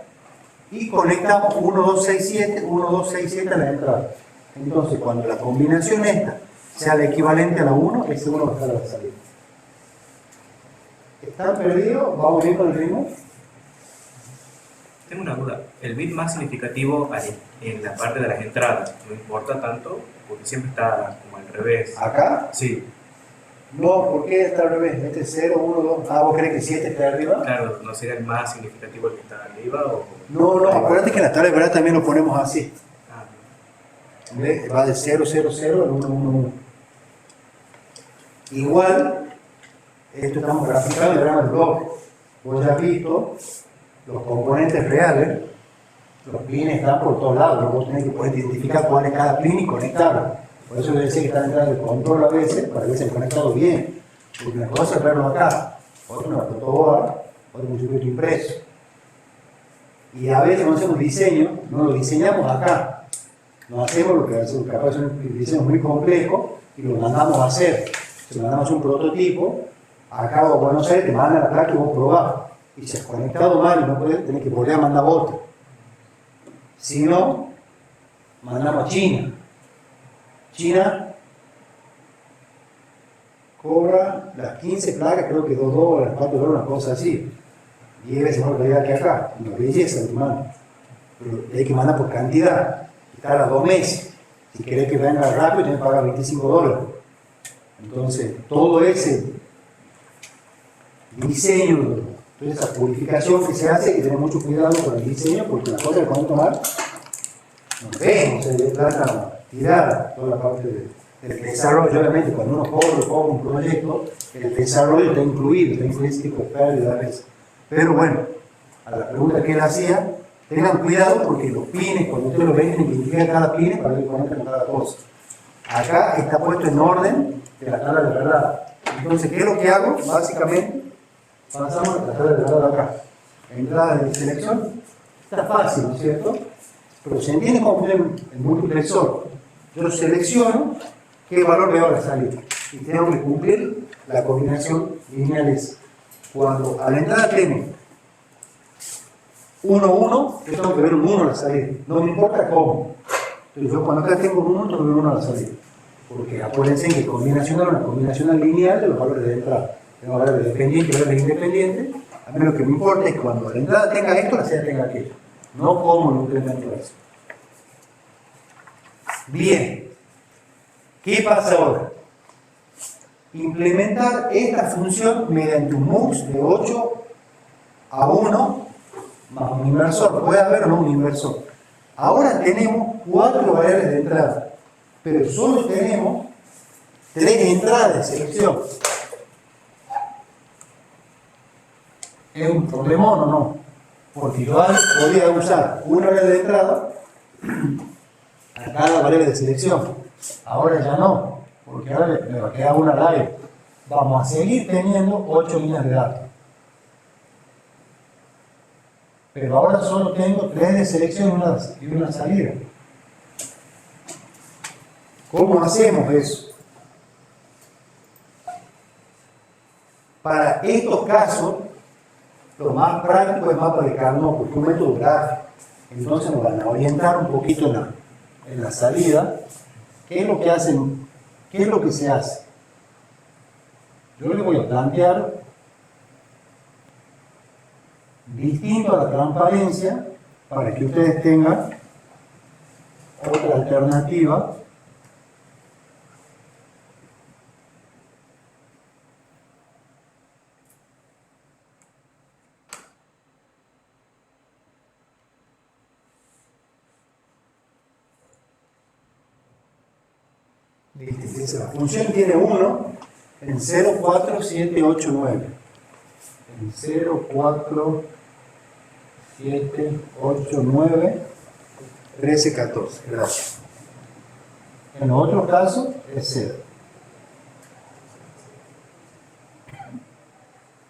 y conectamos 1, 2, 6, 7, 1, 2, 6, 7 a la entrada. Entonces, cuando la combinación esta sea la equivalente a la 1, ese 1 va a estar a la salida. ¿Están perdidos? ¿Vamos bien con el ritmo? Tengo una duda. El bit más significativo ahí, en la parte de las entradas, no importa tanto, porque siempre está como al revés. ¿Acá? Sí, No, ¿por qué está al revés? Este es 0, 1, 2. Ah, ¿vos crees que 7 está arriba? claro, ¿no sería el más significativo el que está arriba o...? No, acuérdate que en la tabla de verdad también lo ponemos así. Ah, ¿Ves? Va de 0, 0, 0 al 1, 1, 1. Igual, esto estamos graficando el diagrama del bloque. Vos ya has visto los componentes reales, los pines están por todos lados, vos tenés que poder identificar cuál es cada pin y conectarlo. Por eso yo decía que están entrando el control a veces, para que se haya conectado bien. Porque una cosa es verlo acá, otra una fotoboard, otra un circuito impreso. Y a veces cuando hacemos diseño, no lo diseñamos acá, No hacemos lo que hacemos, capaz es un diseño muy complejo y lo mandamos a hacer. Si mandamos un prototipo, acá a Buenos Aires te mandan la placa y vos probás. Y si has conectado mal y no podés, tenés que volver a mandar otro. Si no, mandamos a China. China cobra las 15 placas, creo que $2, $4, una cosa así. 10 veces más calidad que acá. Una belleza, hermano. Pero hay que mandar por cantidad. Y tarda 2 meses. Si querés que venga rápido, tenés que pagar $25. Entonces, todo ese diseño, toda esa purificación que se hace, hay que tener mucho cuidado con el diseño, porque las cosas que podemos tomar, nos vemos, se le trata tirada toda la parte del desarrollo. Obviamente, cuando uno cobra un proyecto, el desarrollo está incluido ese tipo de pérdidas. Pero bueno, a la pregunta que él hacía, tengan cuidado porque los pines, cuando ustedes lo ven, identifican cada pine para ver cómo conectan cada cosa. Acá está puesto en orden de la tabla de verdad. Entonces, ¿qué es lo que hago? Básicamente, pasamos a la tabla de verdad acá. Entrada de selección. Está fácil, ¿no es cierto? Pero se entiende cómo funciona el multiplexor. Yo selecciono qué valor veo a la salida. Y tengo que cumplir la combinación lineal esa. Cuando a la entrada tengo 1, 1, yo tengo que ver un 1 a la salida. No me importa cómo. Entonces yo cuando acá tengo un 1, tengo que ver 1 a la salida. Porque acuérdense que combinación es una combinación lineal de los valores de entrada. Tengo valores dependientes y valores independientes. A mí lo que me importa es que cuando la entrada tenga esto, la salida tenga aquello. No cómo lo incremento eso. Bien. ¿Qué pasa ahora? Implementar esta función mediante un MUX de 8 a 1 más un inversor. Puede haber o no un inversor. Ahora tenemos 4 variables de entrada, pero solo tenemos 3 entradas de selección. ¿Es un problemón o no? Porque yo podría usar una variable de entrada a cada variable de selección. Ahora ya no, porque ahora me va a quedar una al aire. Vamos a seguir teniendo 8 líneas de datos. Pero ahora solo tengo 3 de selección y una salida. ¿Cómo hacemos eso? Para estos casos, lo más práctico es mapa de Carnot, porque es un método gráfico. Entonces nos van a orientar un poquito en la salida. ¿Qué es lo que hacen? ¿Qué es lo que se hace? Yo les voy a plantear distinto a la transparencia para que ustedes tengan otra alternativa. Dice, la función tiene 1 en 0, 4, 7, 8, 9. En 0, 4, 7, 8, 9, 13, 14. Gracias. En los otros casos es 0.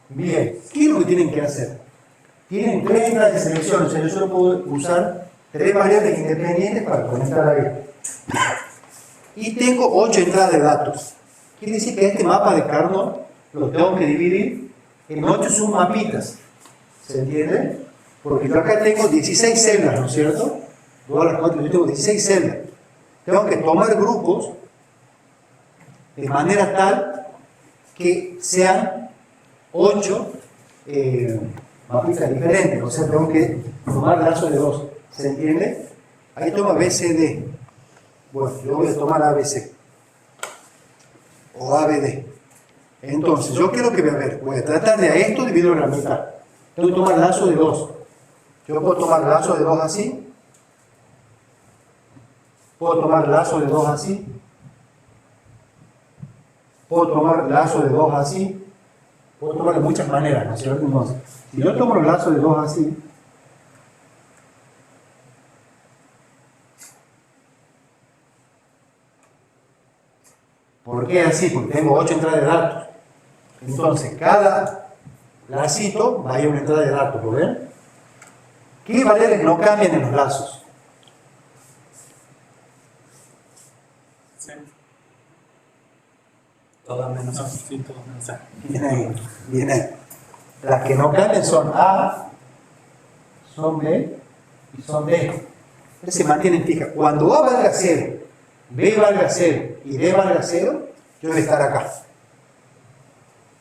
Bien, ¿qué es lo que tienen que hacer? Tienen 3 entradas de selección, o sea, yo solo puedo usar 3 variables independientes para conectar ahí. Y tengo 8 entradas de datos. Quiere decir que este mapa de Carnot lo tengo que dividir en 8 submapitas. ¿Se entiende? Porque yo acá tengo 16 celdas, ¿no es cierto? Todas las 4, yo tengo 16 celdas. Tengo que tomar grupos de manera tal que sean 8 mapitas diferentes. O sea, tengo que tomar lazos de 2. ¿Se entiende? Ahí toma BCD. Bueno, yo voy a tomar ABC o ABD. Entonces, ¿yo qué es lo que voy a ver? Voy a tratar de a esto dividirlo en la mitad. Tengo que tomar lazo de 2. Yo puedo tomar lazo de 2 así. Puedo tomar lazo de 2 así. Puedo tomar lazo de 2 así. Puedo tomar de muchas maneras, ¿no es cierto? Entonces, si yo tomo el lazo de 2 así, ¿por qué así? Porque tengo 8 entradas de datos. Entonces, cada lacito va a ir una entrada de datos, ¿lo ven? ¿Qué variables no cambian en los lazos? Sí. Todas menos No, sí, todo menos A. Bien ahí, bien ahí. Las que no cambian son A, son B y son D. Entonces se mantienen fijas. Cuando A valga 0, B valga 0 y D valga 0, yo voy a estar acá.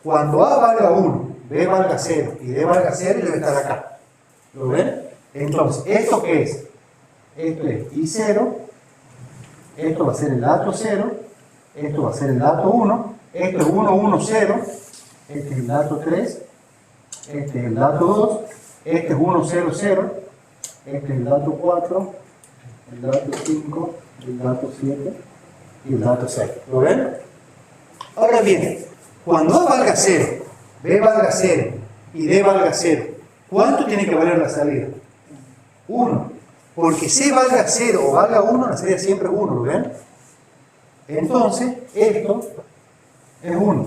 Cuando A valga 1, B valga 0 y D valga 0, yo voy a estar acá. ¿Lo ven? Entonces, ¿esto qué es? Esto es I0, esto va a ser el dato 0, esto va a ser el dato 1, esto es 1, 1, 0, este es el dato 3, este es el dato 2, este es 1, 0, 0, este es el dato 4, el dato 5, el dato 7 y el dato 6. ¿Lo ven? Ahora bien, cuando A valga 0, B valga 0 y D valga 0, ¿cuánto tiene que valer la salida? 1. Porque C valga 0 o valga 1, la salida siempre es 1, ¿lo ven? Entonces, esto es 1.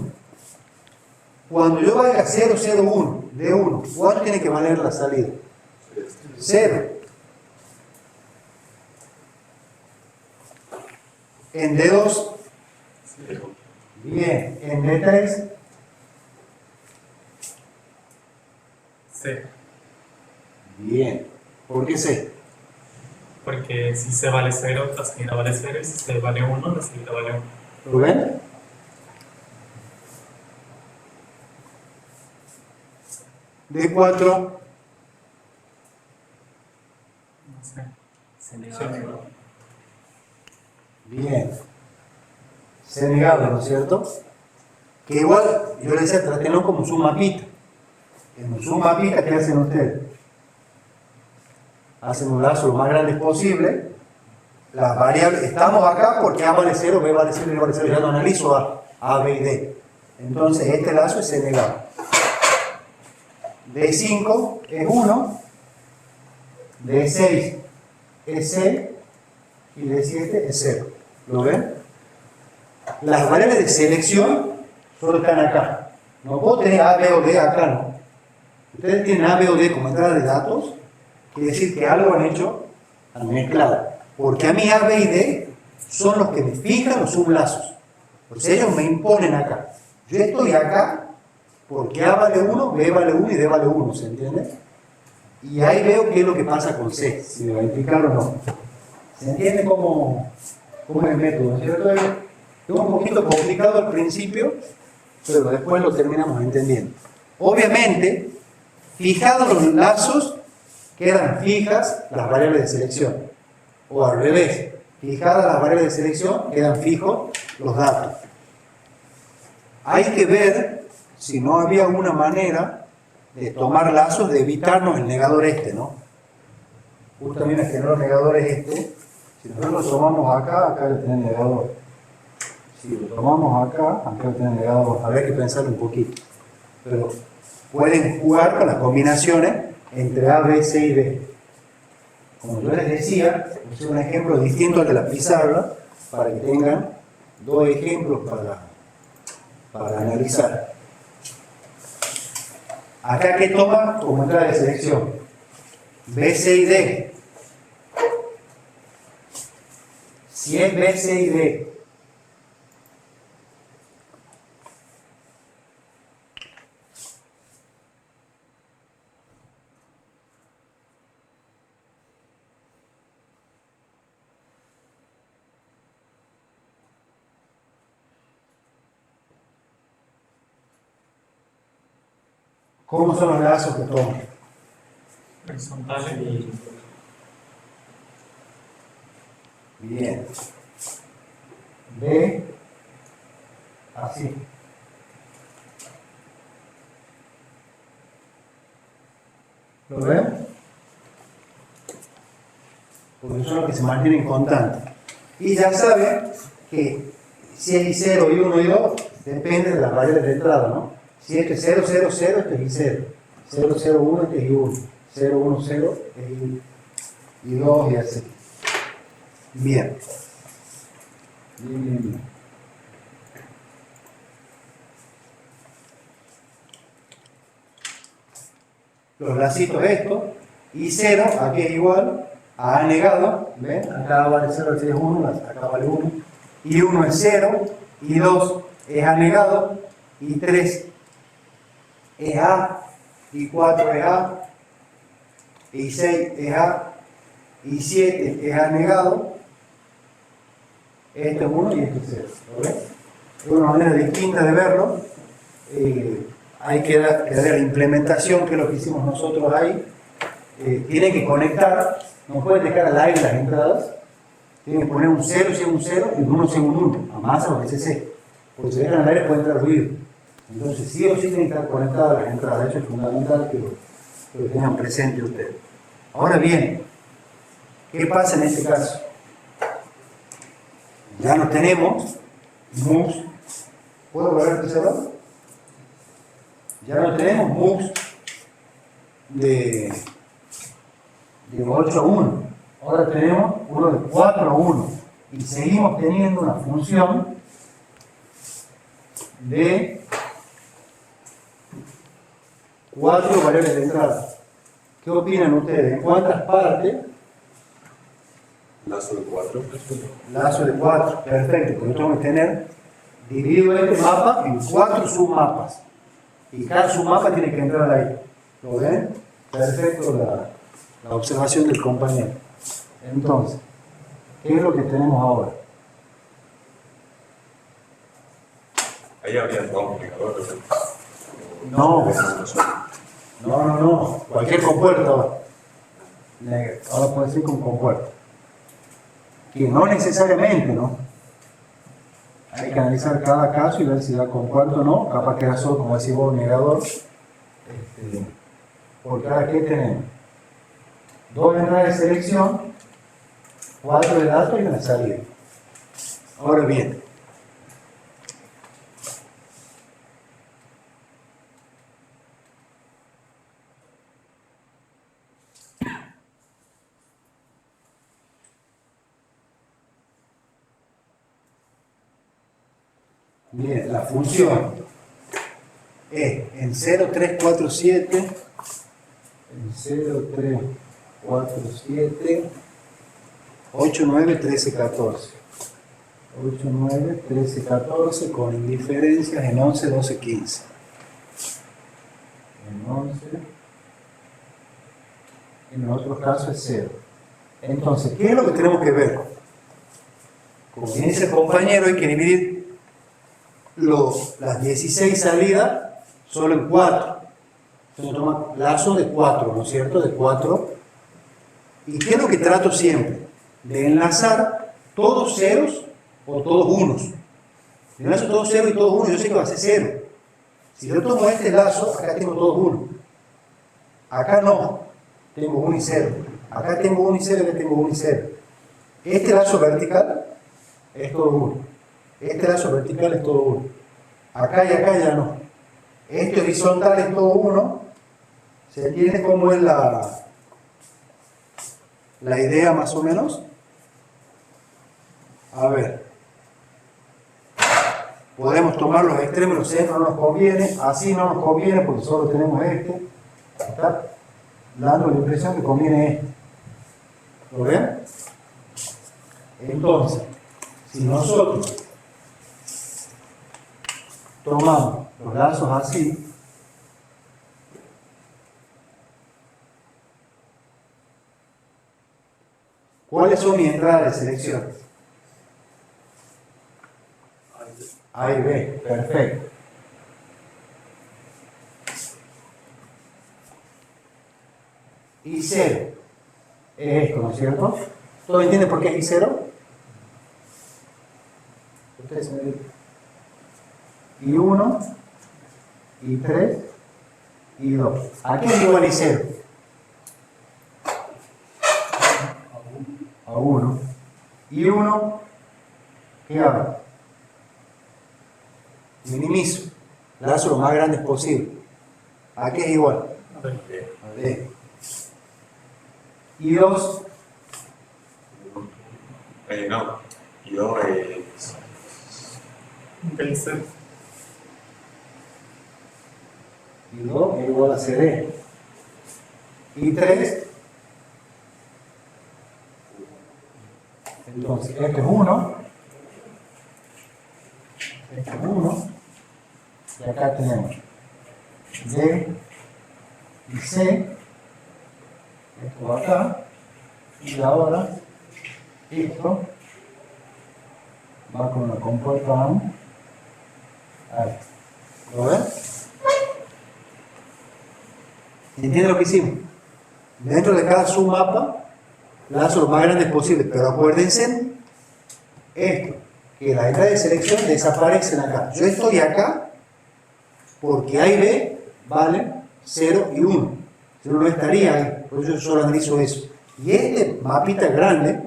Cuando yo valga 0, 0, 1, D 1, ¿cuánto tiene que valer la salida? 0. En D2, bien. En D3, C. bien. ¿Por qué C? Porque si C vale 0, la salida vale 0. Y si C vale 1, la salida vale 1. ¿Lo ven? D4, No sé. se negado. bien. C negado, ¿no es cierto? Que igual, yo les decía, tratenlo como su mapita. En su mapita, ¿qué hacen ustedes? Hacen un lazo lo más grande posible. Las variables, estamos acá porque A vale 0, B vale 0 y D vale 0. Ya lo analizo A, B y D. Entonces, este lazo es C negado. D5 es 1, D6 es C y D7 es 0. ¿Lo ven? Las variables de selección solo están acá. No puedo tener A, B o D acá, ¿no? Ustedes tienen A, B o D como entrada de datos, quiere decir que algo han hecho, han mezclado. Porque a mí A, B y D son los que me fijan los sublazos. Pues ellos me imponen acá. Yo estoy acá porque A vale 1, B vale 1 y D vale 1, ¿se entiende? Y ahí veo qué es lo que pasa con C, si me va a implicar o no. ¿Se entiende cómo es el método? ¿Cierto? Es un poquito complicado al principio, pero después lo terminamos entendiendo. Obviamente, fijados los lazos, quedan fijas las variables de selección. O al revés, fijadas las variables de selección, quedan fijos los datos. Hay que ver si no había una manera de tomar lazos, de evitarnos el negador este, ¿no? Justamente generó el negador es este. Si nosotros lo tomamos acá, acá le tenemos negador. Si lo tomamos acá, acá le tenemos negador. Habría que pensarlo un poquito. Pero pueden jugar con las combinaciones entre A, B, C y D. Como yo les decía, es un ejemplo distinto al de la pizarra, para que tengan dos ejemplos para analizar. Acá, ¿qué toma como entrada de selección? B, C y D. Si es B, C y D, ¿cómo son los lazos que toman? Horizontales y Bien. B, así. ¿Lo ven? Porque son los que se mantienen constantes. Y ya saben que si es I0, I1 y 2, depende de las variables de entrada, ¿no? Si este es 0, 0, 0, este es I0. 0, 0, 1, este es I1. 0, 1, 0, es I2 y así. Bien. Bien. Los lacitos estos, I0, aquí es igual a A negado, ¿ven? Acá vale 0, aquí es 1, acá vale 1, y 1 es 0, y 2 es A negado, y 3 es A, y 4 es A, y 6 es A, y 7 es A negado. Esto es 1 y esto es 0. ¿Lo ven? Es una manera distinta de verlo. Hay que darle la implementación, que es lo que hicimos nosotros ahí. Tienen que conectar, no pueden dejar al aire las entradas. Tienen que poner un 0 si es un 0 y un 1 si es un 1, a más a lo que se sé. Porque si dejan al aire puede entrar ruido. Entonces sí o sí tienen que estar conectadas las entradas. Eso es fundamental que lo tengan presente ustedes. Ahora bien, ¿qué pasa en este caso? Ya no tenemos MUX. ¿Puedo volver a empezar? Ya no tenemos MUX de 8 a 1. Ahora tenemos uno de 4 a 1. Y seguimos teniendo una función de 4 variables de entrada. ¿Qué opinan ustedes? ¿En cuántas partes? Lazo de 4. Lazo de 4. Perfecto. Porque yo tengo que tener dividido este mapa en 4 submapas. Y cada submapa tiene que entrar ahí. ¿Lo ven? Perfecto la observación del compañero. Entonces, ¿qué es lo que tenemos ahora? Ahí habría dos multiplicadores. No, cualquier compuerta ahora. Ahora puede ser con compuerta. Que no necesariamente, ¿no? Hay que analizar cada caso y ver si da compuerta o no. Capaz que da solo, como decís vos, negador. Por cada que tenemos 2 entradas de selección, 4 de datos y una salida. Ahora bien, la función es en 0, 3, 4, 7, en 0, 3, 4, 7, 8, 9, 13, 14. 8, 9, 13, 14 con indiferencias en 11, 12, 15. En 11, en otros casos es 0. Entonces, ¿qué es lo que tenemos que ver? Como dice el compañero, hay que dividir las 16 salidas solo en 4. Entonces toma lazo de 4, ¿no es cierto? De 4. ¿Y qué es lo que trato siempre? De enlazar todos ceros o todos unos. Si enlazo todos ceros y todos unos, yo sé que va a ser 0. Si yo tomo este lazo, acá tengo todos 1. Acá no, tengo 1 y 0. Acá tengo 1 y 0 y acá tengo 1 y 0. Este lazo vertical es todo 1. Este lazo vertical es todo 1. Acá y acá ya no. Este horizontal es todo 1. ¿Se entiende cómo es la idea más o menos? A ver. Podemos tomar los extremos, los centros no nos conviene. Así no nos conviene porque solo tenemos este. Está dando la impresión que conviene este. ¿Lo ven? Entonces, si nosotros tomamos los lazos así, ¿cuáles son mis entradas de selección? A y B, perfecto. Y 0 es esto, ¿no es cierto? ¿Todos entienden por qué es I0? Ustedes me dicen. Y 1, y 3, y 2. ¿A qué es igual I0? A 1. Y 1, ¿qué hago? Minimizo. Lazo lo más grande posible. ¿A qué es igual? A D. Y 2. No. Y 2 es. Pensé. Y 2 es igual a CD. Y 3. Entonces, este es 1. que acá tenemos D y C, esto va acá, y ahora esto va con la compuerta A. Ahí. ¿Lo ven? ¿Entienden lo que hicimos? Dentro de cada submapa, lazo lo más grande posible, pero acuérdense esto, que la entrada de selección desaparecen acá. Yo estoy acá porque A y B valen 0 y 1. Yo no estaría ahí, por eso yo solo analizo eso. Y este mapita grande,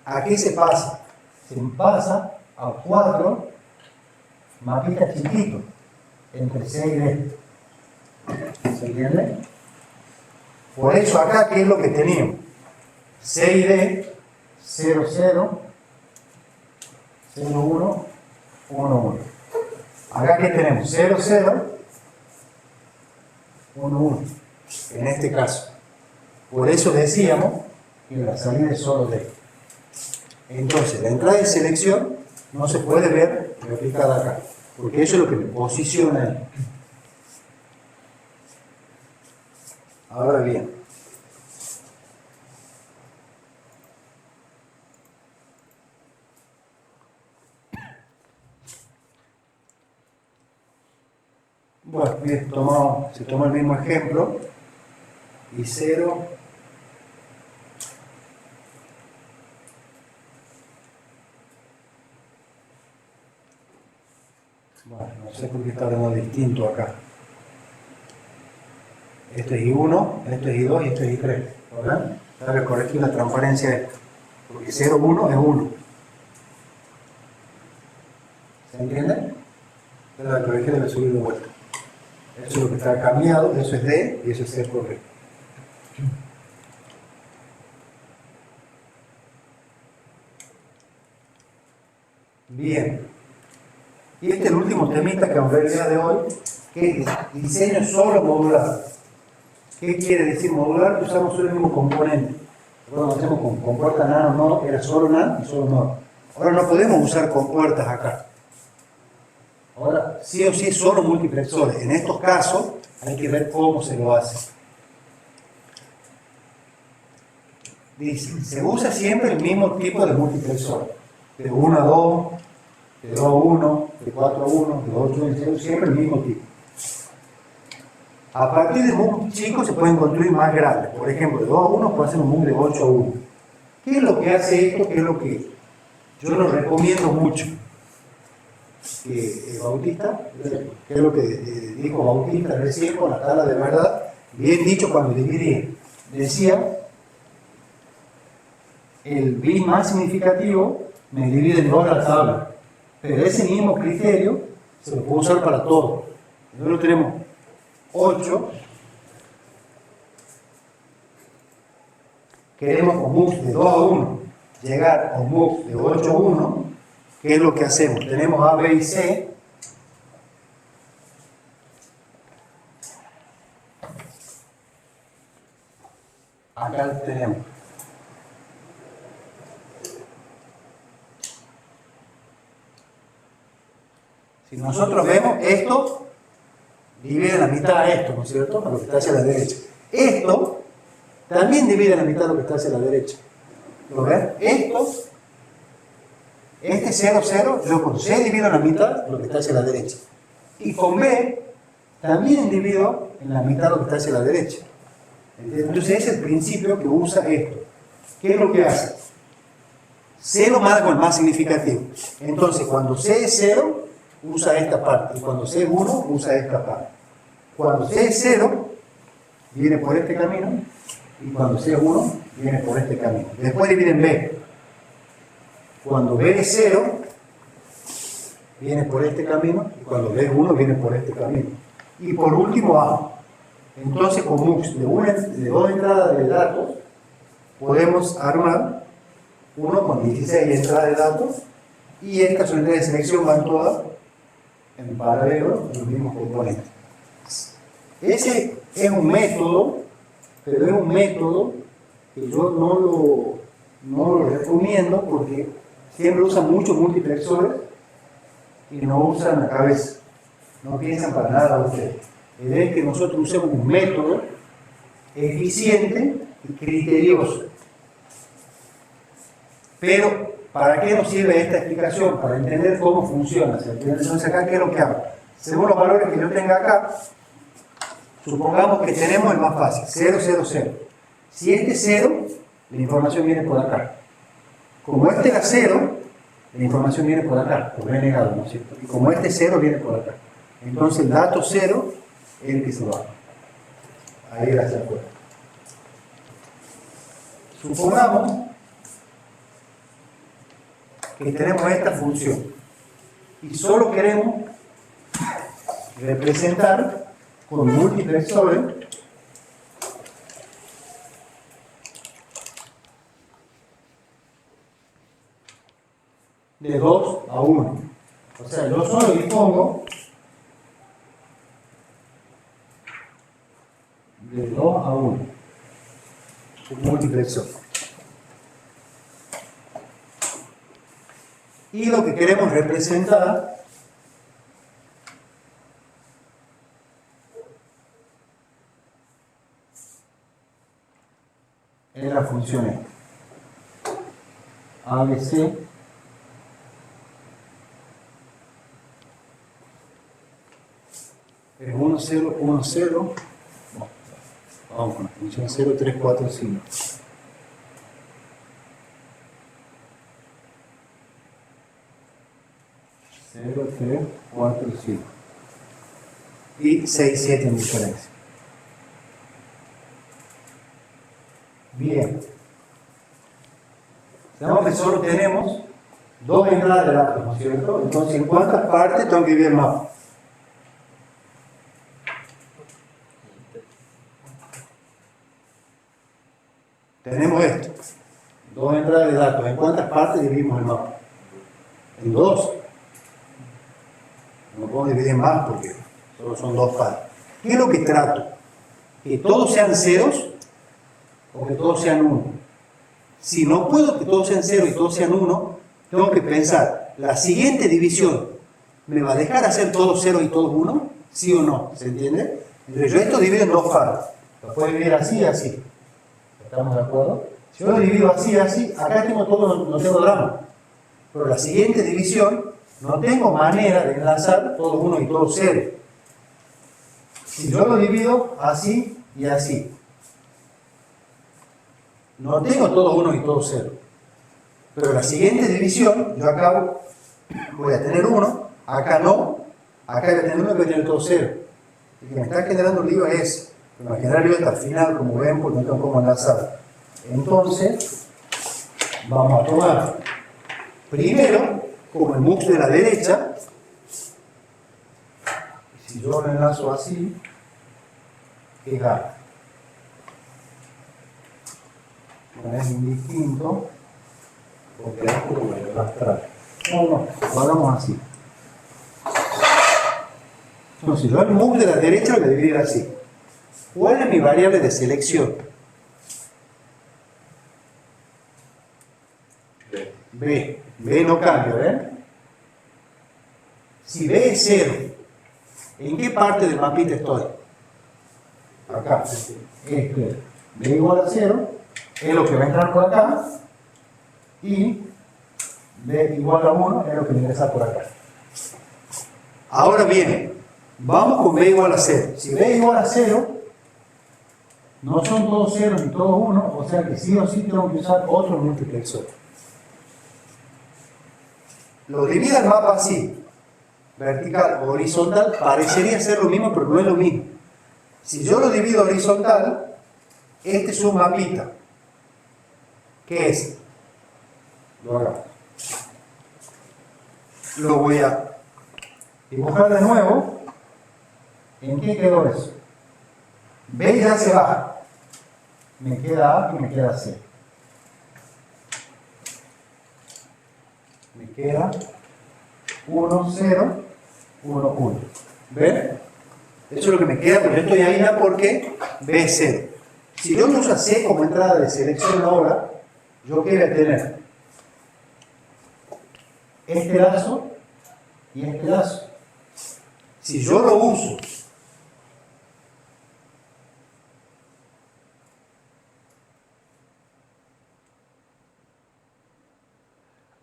¿a qué se pasa? Se pasa a 4 mapitas chiquitos entre C y D. ¿Se entiende? Por eso acá, ¿qué es lo que teníamos? C y D, 0, 0, 0, 1, 1, 1. Acá, ¿qué tenemos? 0, 0, 1, 1. En este caso. Por eso decíamos que la salida es solo D. Entonces, la entrada de selección no se puede ver replicada acá, porque eso es lo que me posiciona ahí. Ahora bien, bueno, bien, se toma el mismo ejemplo y 0, bueno, no sé por qué está hablando distinto acá. Esto es I1, esto es I2 y esto es I3. ¿Verdad? Hay que corregir la transparencia de esto. Porque 0, 1 es 1. ¿Se entiende? La corregir debe subir de vuelta. Eso es lo que está cambiado, eso es D y eso es C correcto. Bien. Y este es el último temita que vamos a ver el día de hoy, que es diseño solo modular. ¿Qué quiere decir modular? Usamos solo el mismo componente. Cuando hacemos con compuertas NAND o NOR, era solo NAND y solo NOR. Ahora no podemos usar compuertas acá. Ahora, sí o sí, solo multiplexores. En estos casos, hay que ver cómo se lo hace. Dice, se usa siempre el mismo tipo de multiplexor. De 1 a 2, de 2 a 1, de 4 a 1, de 8 a 0, siempre el mismo tipo. A partir de muy chicos se pueden construir más grandes. Por ejemplo, de 2 a 1 puede hacer un MUM de 8 a 1. ¿Qué es lo que hace esto? ¿Qué es lo que yo lo recomiendo mucho? Que Bautista, ¿qué es lo que dijo Bautista recién con la tabla de verdad? Bien dicho cuando dividía. Decía, el bit más significativo me divide en 2 la tabla. Pero ese mismo criterio se lo puedo usar para todo. Nosotros tenemos 8, queremos con MUX de 2 a 1 llegar a un MUX de 8 a 1. ¿Qué es lo que hacemos? Tenemos A, B y C. Acá tenemos. Si nosotros vemos esto, divide la mitad a esto, ¿no es cierto? A lo que está hacia la derecha. Esto también divide la mitad a lo que está hacia la derecha. ¿Lo ven? Esto, este 0, 0, yo con C divido la mitad lo que está hacia la derecha. Y con B también divido en la mitad lo que está hacia la derecha. Entonces ese es el principio que usa esto. ¿Qué es lo que hace? C lo marca con el más significativo. Entonces cuando C es 0, usa esta parte. Y cuando C es 1, usa esta parte. Cuando C es 0, viene por este camino. Y cuando C es 1, viene por este camino. Después divide en B. Cuando B es 0, viene por este camino. Y cuando B es 1, viene por este camino. Y por último A. Entonces con MUX de 2 entradas de datos, podemos armar uno con 16 entradas de datos. Y estas son entradas de selección, van todas en paralelo en los mismos componentes. Ese es un método, pero es un método que yo no lo recomiendo porque siempre usan muchos multiplexores y no usan la cabeza. No piensan para nada ustedes. La idea es que nosotros usemos un método eficiente y criterioso. Pero, ¿para qué nos sirve esta explicación? Para entender cómo funciona. ¿Se entiende? Entonces, acá, ¿qué es lo que hago? Según los valores que yo tenga acá, supongamos que tenemos el más fácil, 0, 0, 0. Si este es 0, la información viene por acá. Como este era 0, la información viene por acá, por B negado, ¿no es cierto? Y como este 0, viene por acá. Entonces el dato 0 es el que se va. Ahí era hacia afuera. Supongamos que tenemos esta función y solo queremos representar con multiplexores de 2 a 1. O sea, yo solo dispongo de 2 a 1. Un multiplexor. Y lo que queremos representar es la función esta. ABC es 1, 0, 1, 0. Vamos con la función 0, 3, 4, 5. 0, 3, 4, 5. Y 6, 7 en diferencia. Bien. Sabemos que solo tenemos dos entradas de datos, ¿no es cierto? Entonces, ¿en cuántas partes tengo que dividir el mapa? Tenemos esto. Dos entradas de datos. ¿En cuántas partes dividimos el mapa? En dos. No puedo dividir más porque solo son dos partes. ¿Qué es lo que trato? ¿Que todos sean ceros o que todos sean uno? Si no puedo que todos sean cero y todos sean uno, tengo que pensar, ¿la siguiente división me va a dejar hacer todos cero y todos uno? ¿Sí o no? ¿Se entiende? Entonces yo esto divido en dos partes. Lo puedo dividir así y así. ¿Estamos de acuerdo? Si yo lo divido así y así, acá tengo todo, no tengo drama. Pero la siguiente división, no tengo manera de enlazar todos uno y todos cero. Si yo lo divido así y así, no tengo todos uno y todos cero. Pero la siguiente división, yo acá voy a tener uno, acá no, acá voy a tener uno y voy a tener todos cero. El que me está generando lío es, me va a generar lío hasta el final, como ven, porque no tengo cómo enlazar. Entonces, vamos a tomar primero, como el mux de la derecha, si yo lo enlazo así, es A. No es indistinto, porque esto lo voy a arrastrar. No, lo hagamos así. Entonces, yo el mux de la derecha lo voy a dividir así. ¿Cuál es mi variable de selección? B. B no cambia, ¿ven? Si B es 0, ¿en qué parte del mapita estoy? Acá. B igual a 0 es lo que va a entrar por acá y B igual a 1 es lo que va a ingresar por acá. Ahora bien, vamos con B igual a 0. Si B igual a 0, no son todos 0 ni todos 1, o sea que sí o sí tengo que usar otro multiplexor. Lo divide el mapa así, vertical o horizontal, parecería ser lo mismo, pero no es lo mismo. Si yo lo divido horizontal, este es un mapita. ¿Qué es? Lo hagamos. Lo voy a dibujar de nuevo. ¿En qué quedó eso? B ya se baja. Me queda A y me queda C. Me queda 1, 0, 1, 1. ¿Ven? Eso es lo que me queda, pero yo estoy ahí ya porque B es 0. Si yo no uso C como entrada de selección ahora, yo qué voy a tener este lazo y este lazo. Si yo lo uso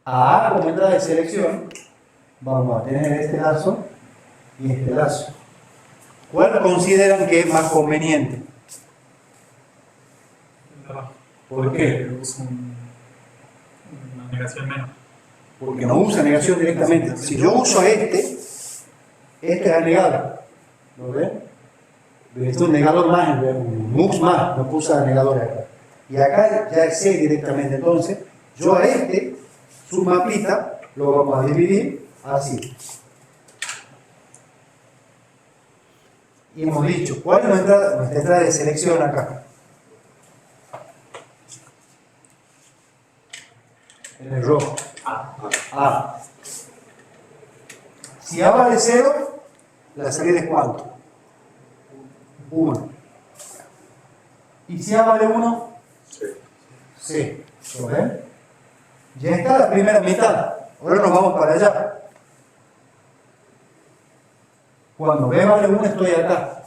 a A como entrada de selección, vamos a tener este lazo y este lazo. ¿Cuál consideran que es más conveniente? El de abajo. ¿Por qué? Porque usa una negación menos. Porque no usa negación directamente. Si yo uso este es anegado. ¿Lo ven? Esto es un negador más, un mux más, no puse negador acá. Y acá ya es C directamente. Entonces, yo a este, su mapita, lo vamos a dividir así. Y hemos dicho, ¿cuál es nuestra entrada de selección acá? En el rojo. A. Si A vale 0, la salida es ¿cuánto? 1. Y si A vale 1, C. ¿Lo ven? Ya está la primera mitad. Ahora nos vamos para allá. Cuando B vale 1 estoy acá.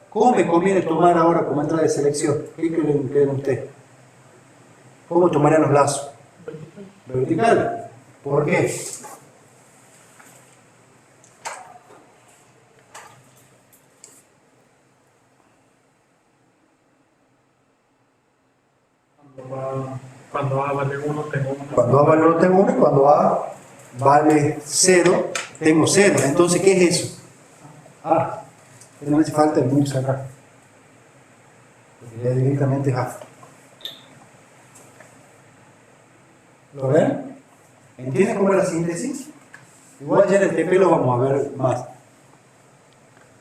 ¿Cómo me conviene tomar ahora como entrada de selección? ¿Qué creen ustedes? ¿Cómo tomarían los lazos? Vertical. ¿Por qué? Cuando A vale 1, tengo 1. Cuando A vale 1 tengo 1 y cuando A vale 0 tengo 0. Entonces, ¿qué es eso? A. No hace falta el mux acá. Porque ya directamente es A. ¿Lo ven? ¿Entienden cómo es la síntesis? Igual ya en el TP lo vamos a ver más.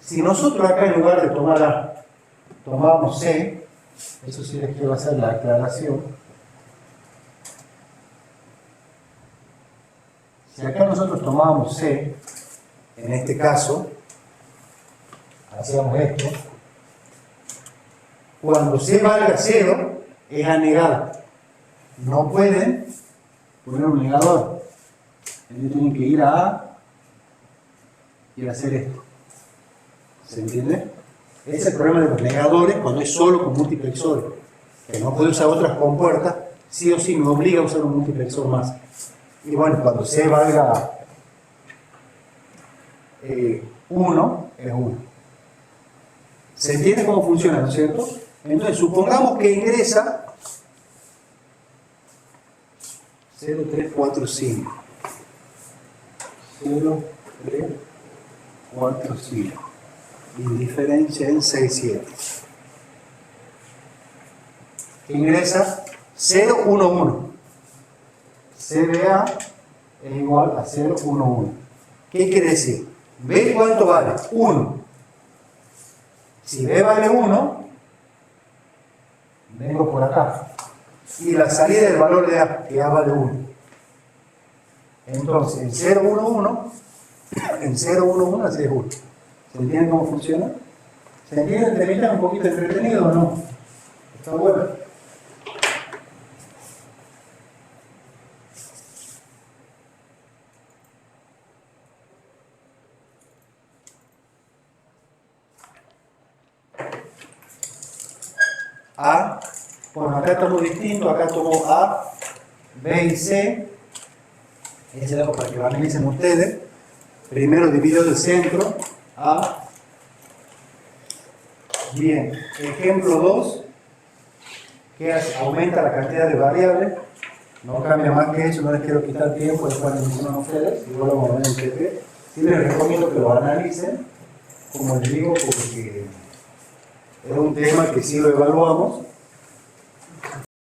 Si nosotros acá en lugar de tomar A, tomábamos C, eso sí les quiero hacer la aclaración. Si acá nosotros tomábamos C, en este caso, hacíamos esto, cuando C valga 0, es anegado. No pueden poner un negador. Entonces tienen que ir a A y hacer esto. ¿Se entiende? Ese es el problema de los negadores cuando es solo con multiplexores. Que no puede usar otras compuertas, sí o sí me obliga a usar un multiplexor más. Y bueno, cuando C valga 1, es 1. ¿Se entiende cómo funciona, no es cierto? Entonces, supongamos que ingresa 0345. 0345. Y diferencia en 67. Ingresa 011. CBA es igual a 011. ¿Qué quiere decir? B cuánto vale? 1. Si B vale 1, vengo por acá. Y la salida del valor de A, que A vale 1. Entonces, en 011, así es 1. ¿Se entiende cómo funciona? ¿Se entiende entre mitad un poquito entretenido o no? Está bueno. A, bueno, acá estamos distintos, acá tomo A, B y C. Ese lo hago para que lo analicen ustedes. Primero divido el centro, A. Bien, ejemplo 2, que hace? Aumenta la cantidad de variables, no cambia más que eso, no les quiero quitar tiempo, después lo mencionan ustedes, igual lo vamos a ver en TP. Sí les recomiendo que lo analicen, como les digo, porque es un tema que sí lo evaluamos